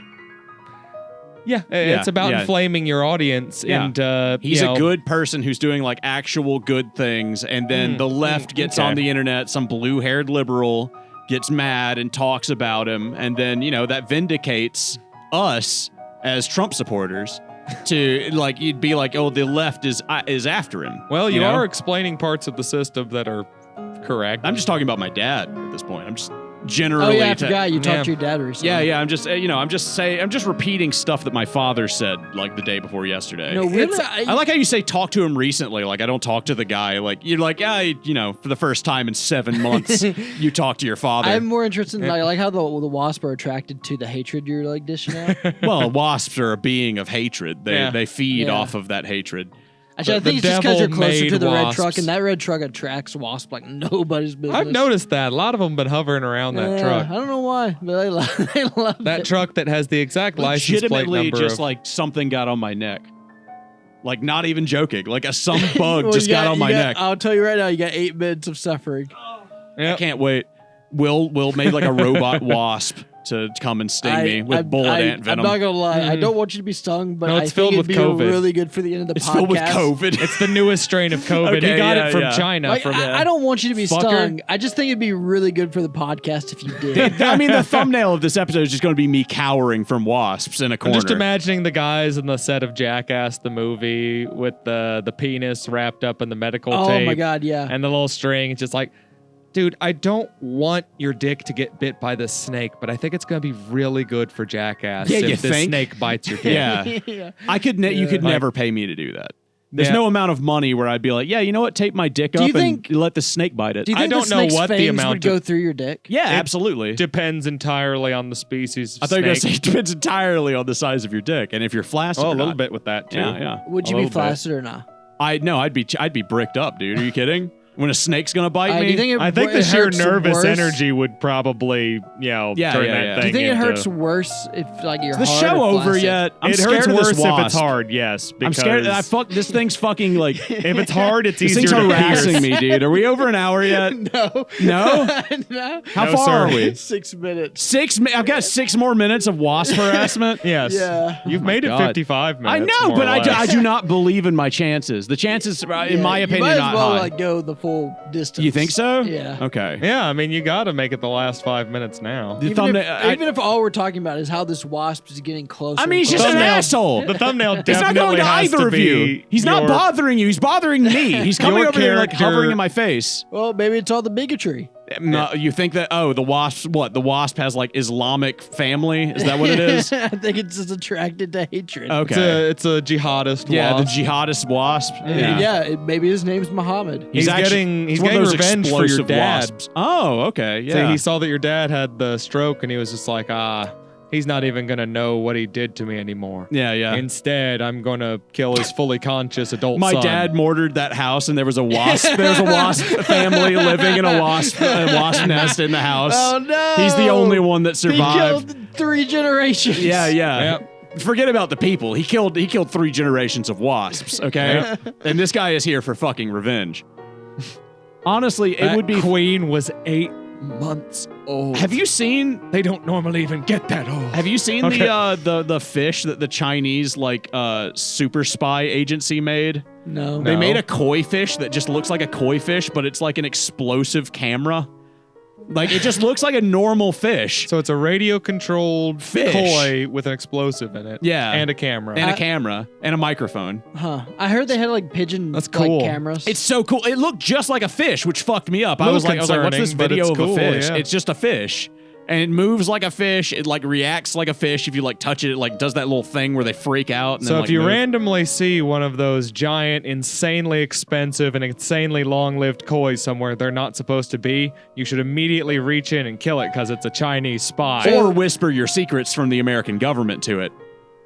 Yeah, it's about inflaming your audience. Yeah. And he's a good person who's doing like actual good things, and then the left gets on the internet, some blue-haired liberal gets mad and talks about him, and then that vindicates us as Trump supporters. To like, you'd be like, oh, the left is after him. Well, you are explaining parts of the system that are correct. I'm just talking about my dad at this point. I'm just generally. Oh yeah, I forgot you talked to your dad recently. Yeah. I'm just repeating stuff that my father said like the day before yesterday. No, really, I like how you say talk to him recently. Like I don't talk to the guy. Like you're like, for the first time in 7 months, you talk to your father. I'm more interested in like how the wasp are attracted to the hatred you're like dishing out. Well, wasps are a being of hatred. They feed off of that hatred. Actually, I think it's just because you're closer to the red truck, and that red truck attracts wasps like nobody's business. I've noticed that. A lot of them have been hovering around that truck. I don't know why, but they love that truck that has the exact license plate number. Just like something got on my neck. Like, not even joking. Like, some bug just got on my neck. I'll tell you right now, you got 8 minutes of suffering. Yep. I can't wait. Will made like a robot wasp to come and sting me with bullet ant venom. I'm not gonna lie, I don't want you to be stung, but it's I think it'd be COVID. really good for the end of the podcast. It's filled with COVID. It's the newest strain of COVID. Okay, he got it from China. Like, I don't want you to be stung. I just think it'd be really good for the podcast if you did. I mean, the thumbnail of this episode is just going to be me cowering from wasps in a corner. I'm just imagining the guys in the set of Jackass, the movie, with the penis wrapped up in the medical tape. Oh my God, yeah. And the little string. It's just like, dude, I don't want your dick to get bit by this snake, but I think it's going to be really good for Jackass if this snake bites your dick. Yeah. You could never pay me to do that. There's no amount of money where I'd be like, yeah, you know what? Tape my dick up and let the snake bite it. Do you think I don't know what the amount would go through your dick? Yeah, absolutely. Depends entirely on the species. I thought you were going to say it depends entirely on the size of your dick and if you're flaccid. Oh, a little bit with that too. Yeah. Would you be flaccid or not? I'd be bricked up, dude. Are you kidding? when a snake's gonna bite Do me. you think I think the it sheer hurts nervous worse? energy would probably, turn that Do thing you think it into- hurts worse if like you're Is the hard show or over flaccid? yet? I'm It scared hurts of this worse if wasp. it's hard, yes. I'm Because scared. This thing's fucking like. if it's hard, it's This easier thing's to harassing pierce. me, dude. Are we over an hour yet? No. No? No. How No, far sir. are we? 6 minutes. 6. I've got 6 more minutes of wasp harassment. Yes. Yeah. You've made it God. 55 I minutes. know, more but or I less. do not believe in my chances. The chances, in my opinion, you might are as not well high. like go the full distance. You think so? Yeah. Okay. Yeah, I mean, you got to make it the last 5 minutes now. The Even, thumbnail. even if all we're talking about is how this wasp is getting closer. I mean, he's and just an closer. asshole. The thumbnail He's not definitely going to has either to of you. be He's not your- bothering you. He's bothering me. He's coming Your over here like character- hovering in my face. Well, maybe it's all the bigotry. No, you think that? Oh, the wasp. What? The wasp has like Islamic family. Is that what it is? I think it's just attracted to hatred. Okay. It's a jihadist Yeah, wasp. the jihadist wasp. Maybe his name's Muhammad. He's getting it's one of getting those revenge for your explosive dad. wasps. Oh, okay. Yeah. So he saw that your dad had the stroke, and he was just like, he's not even gonna know what he did to me anymore. yeah, yeah. Instead, I'm gonna kill his fully conscious adult My son. dad mortared that house, and there was a wasp. There was a wasp family living in a wasp nest in the house. Oh no! He's the only one that He survived. killed 3 generations. Yeah, yeah. Yep. Forget about the people. He killed 3 generations of wasps. Okay, and this guy is here for fucking revenge. Honestly, it That would be. queen was 8 months old. Have you seen? They don't normally even get that old. Have you seen Okay. the fish that the Chinese super spy agency made? No. They No. made a koi fish that just looks like a koi fish, but it's like an explosive camera. Like it just looks like a normal fish So it's a radio-controlled Fish. koi with an explosive in it. Yeah. And a camera. and a camera and a microphone. Huh. I heard they had like pigeon That's cool. cameras. It's so cool. It looked just like a fish, which fucked me up. I was like, what's this concerning, but video it's of cool, a fish? yeah. It's just a fish. And it moves like a fish. It like reacts like a fish. If you like touch it, it like does that little thing where they freak out. And So then, if like, you move. randomly see one of those giant, insanely expensive and insanely long-lived koi somewhere they're not supposed to be, you should immediately reach in and kill it because it's a Chinese spy. or whisper your secrets from the American government to it.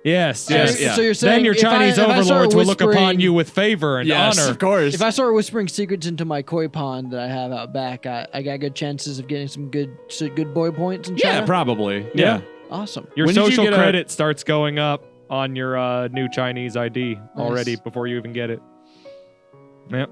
Yes, So, yes. yeah. so you're saying Then your if I- Chinese if I start overlords will look upon whispering- you with favor and honor. of course. If I start whispering secrets into my koi pond that I have out back, I got good chances of getting some good boy points in China. yeah, probably. Yeah. Yeah. Awesome. Your When did you social get a- credit starts going up on your new Chinese ID already before you even get it. Yep.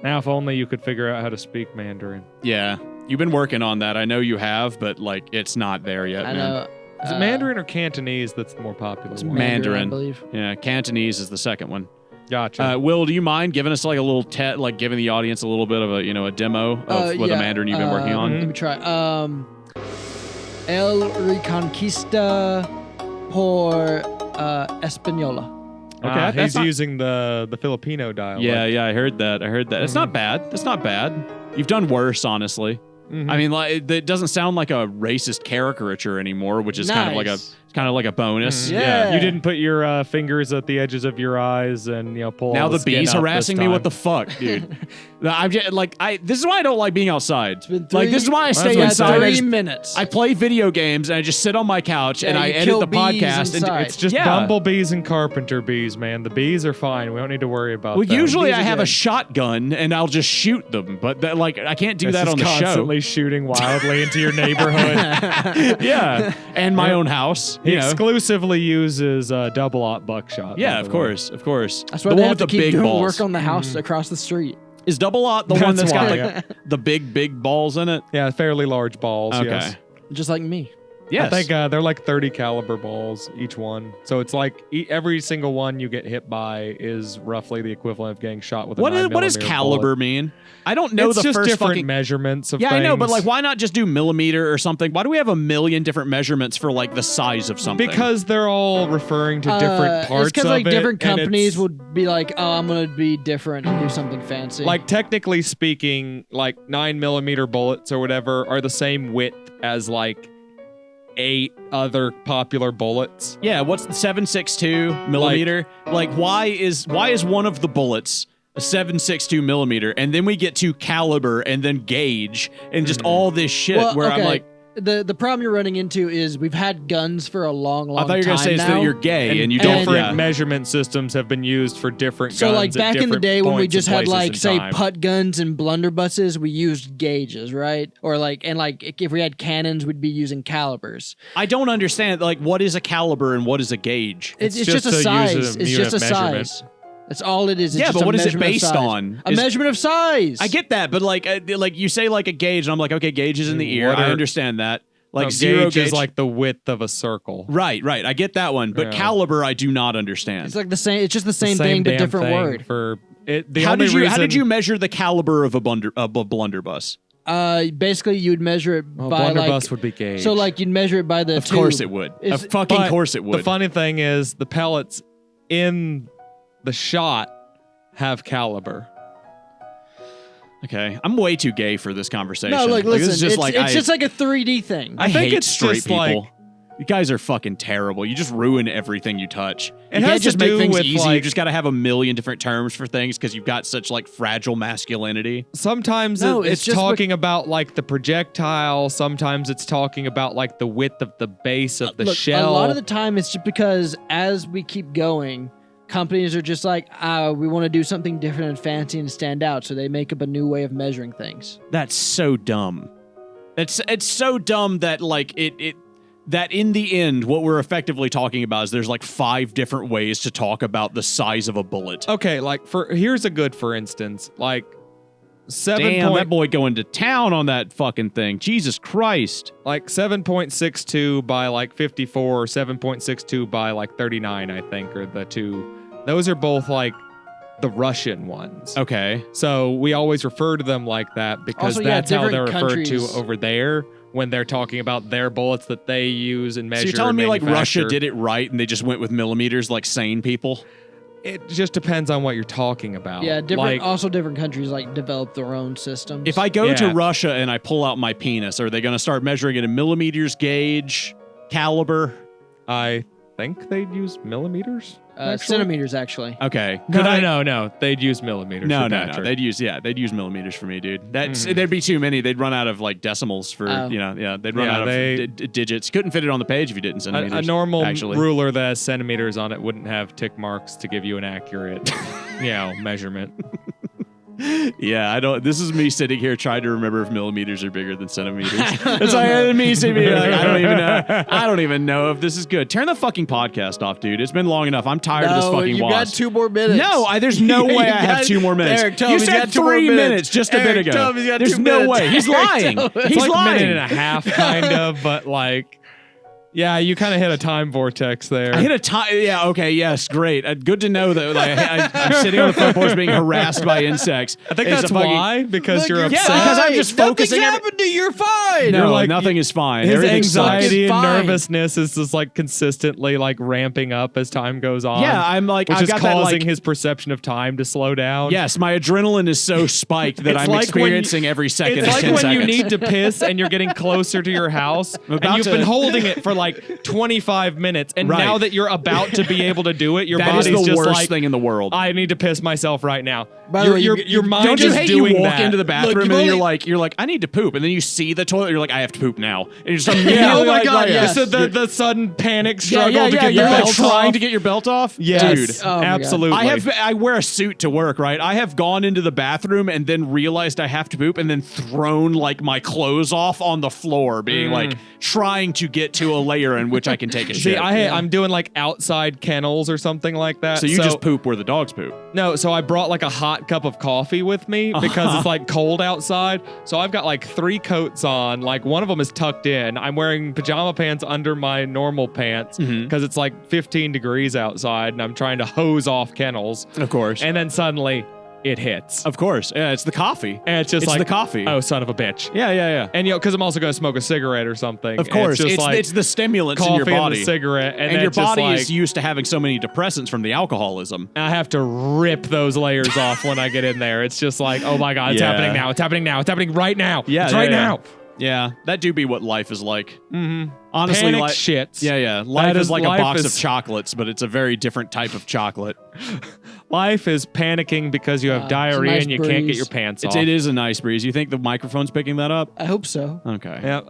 Now, if only you could figure out how to speak Mandarin. Yeah. You've been working on that. I know you have, but like it's not there yet, I man. know. Is it Mandarin or Cantonese that's the more popular? It's one? Mandarin. I believe. Yeah, Cantonese is the second one. Gotcha. Will, do you mind giving us like a little like giving the audience a little bit of a demo of what the Mandarin you've been working on? Let me try. El Reconquista por Española. Okay, he's that's not- using the Filipino dialect. Yeah, I heard that. It's not bad. It's not bad. You've done worse, honestly. Mhm. I mean, like it doesn't sound like a racist caricature anymore, which is kind of like a bonus. Yeah. You didn't put your fingers at the edges of your eyes and pull. Now all the skin bee's out harassing this me. time. What the fuck, dude? I'm just, this is why I don't like being outside. It's been Like this is why I stay what I'm inside. saying. I 3 just- minutes. I play video games and I just sit on my couch and Yeah, I you edit kill the bees podcast. inside. And It's just Yeah. bumblebees and carpenter bees, man. The bees are fine. We don't need to worry about well, them. usually Bees I are have a good. shotgun and I'll just shoot them, but I can't do It's that just on the show. constantly shooting wildly into your neighborhood. Yeah, and my own house. He You know. exclusively uses double-aught buckshot. Yeah, by of the way. course, of course. That's why the they one have with to the keep big doing balls. work on the house across the street. Is Double Aught the one That's that's got why, like the big balls in it? Yeah, fairly large balls. Okay. Yes. Just like me. Yes. I think they're like 30 caliber balls each one. So it's like every single one you get hit by is roughly the equivalent of getting shot with a what 9 does millimeter caliber bullet. mean? I don't know It's the just first different fucking measurements of Yeah, things. I know, but like why not just do millimeter or something? Why do we have a million different measurements for like the size of something? Because they're all referring to different parts It's because of like it, different and companies it's- would be like, "Oh, I'm gonna be different and do something fancy." like technically speaking, like 9 millimeter bullets or whatever are the same width as like 8 other popular bullets. yeah, what's the 7.62 millimeter? Like why is one of the bullets a 7.62 millimeter, and then we get to caliber and then gauge and just all this shit Well, where I'm okay. like, the problem you're running into is we've had guns for a long I thought you were time gonna say now. that you're gay and you different don't. Yeah. measurement systems have been used for different So guns. like at back in the different day when we points just and had places like in say time. putt guns and blunderbusses, we used gauges, right? Or like if we had cannons, we'd be using calibers. I don't understand. Like, what is a caliber and what is a gauge? It's It's just a just to use size. as a It's unit just a of measurement. size. That's all it is. It's Yeah, just but a what is it measurement of based size. on? A measurement of size. I get that, but like you say like a gauge, and I'm like, okay, gauge is in the ear. What I are- understand that. Like No, zero gauge is like the width of a circle. Right. I get that one, but Yeah. caliber I do not understand. It's like the same. It's just the The same thing, but damn different thing word. For it. The How only did you reason, measure the caliber of a blunderbuss? Basically, you'd measure it Well, by blunderbuss like. would be gauge. So like you'd measure it by the. Of course it would. Is- Of fucking But course it would. The funny thing is, the pellets in the shot have caliber. Okay, I'm way too gay for this conversation. No, like listen, this is just it's, like it's just like a 3D thing. I think hate it's straight just people. like- You guys are fucking terrible. You just ruin everything you touch. It You has can't just to make do things with, easy. You like- just got to have a million different terms for things because you've got such like fragile masculinity. Sometimes No, it's it's just talking about like the projectile. Sometimes it's talking about like the width of the base of the Look, shell. a lot of the time it's just because as we keep going, companies are just like, we want to do something different and fancy and stand out, so they make up a new way of measuring things. That's so dumb. It's so dumb that like it that in the end, what we're effectively talking about is there's like 5 different ways to talk about the size of a bullet. Okay, like here's a good for instance, like 7 Damn, point, that boy going to town on that fucking thing. Jesus Christ. like 7.62 by like 54 or 7.62 by like 39, I think, are the two. Those are both like the Russian ones. Okay. So we always refer to them like that because Also, yeah, that's how they're different referred to countries- over there when they're talking about their bullets that they use and measure. So you're telling and me like Russia manufacture. did it right and they just went with millimeters like sane people? It just depends on what you're talking about. Yeah, different. Like, Also, different countries like develop their own systems. If I go to Yeah. Russia and I pull out my penis, are they going to start measuring it in millimeters, gauge, caliber? I think they'd use millimeters. actually? centimeters, actually. Okay. No. They'd use millimeters. No, for no, no. Patrick. They'd use millimeters for me, dude. There'd be too many. They'd run out of like decimals for Oh. They'd run Yeah, out of digits. Couldn't fit it on the page if you didn't centimeters. A normal actually. ruler that has centimeters on it wouldn't have tick marks to give you an accurate, measurement. Yeah, I don't. This is me sitting here trying to remember if millimeters are bigger than centimeters. It's like me sitting here like I don't even know. I don't even know if this is good. Turn the fucking podcast off, dude. It's been long enough. I'm tired of this fucking you got wasp. 2 more minutes. No, there's no way I have got- 2 more minutes. Eric, tell you him he's said got 2 more 3 minutes. minutes just a bit Eric, ago. tell him he's got There's 2 no minutes. way. He's Eric, lying. tell him. It's He's like lying. a minute and a half, kind of, but like, yeah, you kind of hit a time vortex there. I hit a time. Yeah. Okay. Yes. Great. Good to know that. Like, I'm sitting on the front porch being harassed by insects. I think It's that's a fucking- why, because Look, you're you're upset. Yeah, because I'm just fine. focusing Nothing's every- happened to you. You're fine. No, You're like- nothing is fine. His Everything sucks. anxiety and Fine. nervousness is just like consistently like ramping up as time goes on. Yeah, I'm like, which I've is got that, causing like- his perception of time to slow down. Yes, my adrenaline is so spiked that It's I'm like when you- experiencing every second It's of like 10 when seconds. you need to piss and you're getting closer to your house and about you've to- been holding it for like 25 minutes and Right. now that you're about to be able to do it, your That is body's the just worst like, thing in the world. I need to piss myself right now. By the way, Your mind Don't you is hate doing you walk that. into the bathroom Look, and you've then only- you're like, I need to poop, and then you see the toilet, you're like, I have to poop now, and you're just immediately Yeah, oh my God, like, yes. the sudden panic struggle yeah, to yeah, get your you're like belt trying off. to get your belt off, Yes, dude. Oh my God. absolutely. I wear a suit to work, right? I have gone into the bathroom and then realized I have to poop and then thrown like my clothes off on the floor, being like trying to get to a layer in which I can take a See, shit. I'm doing like outside kennels or something like that. so you just poop where the dogs poop. No, so I brought like a hot cup of coffee with me because it's like cold outside. So I've got like 3 coats on. Like one of them is tucked in. I'm wearing pajama pants under my normal pants because it's like 15 degrees outside and I'm trying to hose off kennels. Of course. And then suddenly it hits. Of course. Yeah, it's the coffee. And it's just It's like, the coffee. oh, son of a bitch. Yeah, yeah, yeah. And because I'm also going to smoke a cigarette or something. Of and course. It's just like It's the stimulants coffee in your body. and the cigarette. And, and then your just body like, is used to having so many depressants from the alcoholism. I have to rip those layers off when I get in there. It's just like, oh my God, it's Yeah. happening now. It's happening now. It's happening right now. Yeah, it's right yeah, yeah. now. Yeah, that do be what life is like. Mm-hmm. Honestly, Panic like shits. Yeah, yeah. Life is like a life box is- of chocolates, but it's a very different type of chocolate. Life is panicking because you have It's a diarrhea nice and you can't get breeze. your pants off. It is a nice breeze. You think the microphone's picking that up? I hope so. Okay. Yeah.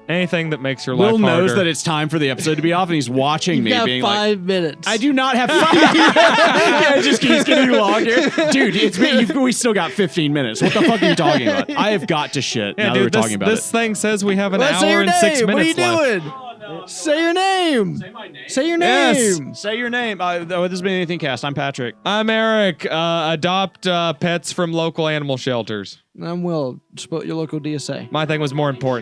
Anything that makes your Will life harder. knows that it's time for the episode to be off, and he's watching me, You got being 5 minutes. I do not have 5. Yeah, it just keeps getting longer. Dude, we still got 15 minutes. What the fuck are you talking about? I have got to shit now that we're talking about this thing says we have an Let's say hour your and 6 name. minutes What are you left. doing? Say your name. Say my name. Say your Yes. name. Say your name. This has been AnythingCast. I'm Patrick. I'm Eric. Adopt pets from local animal shelters. I'm Will. Support your local DSA. My thing was more important.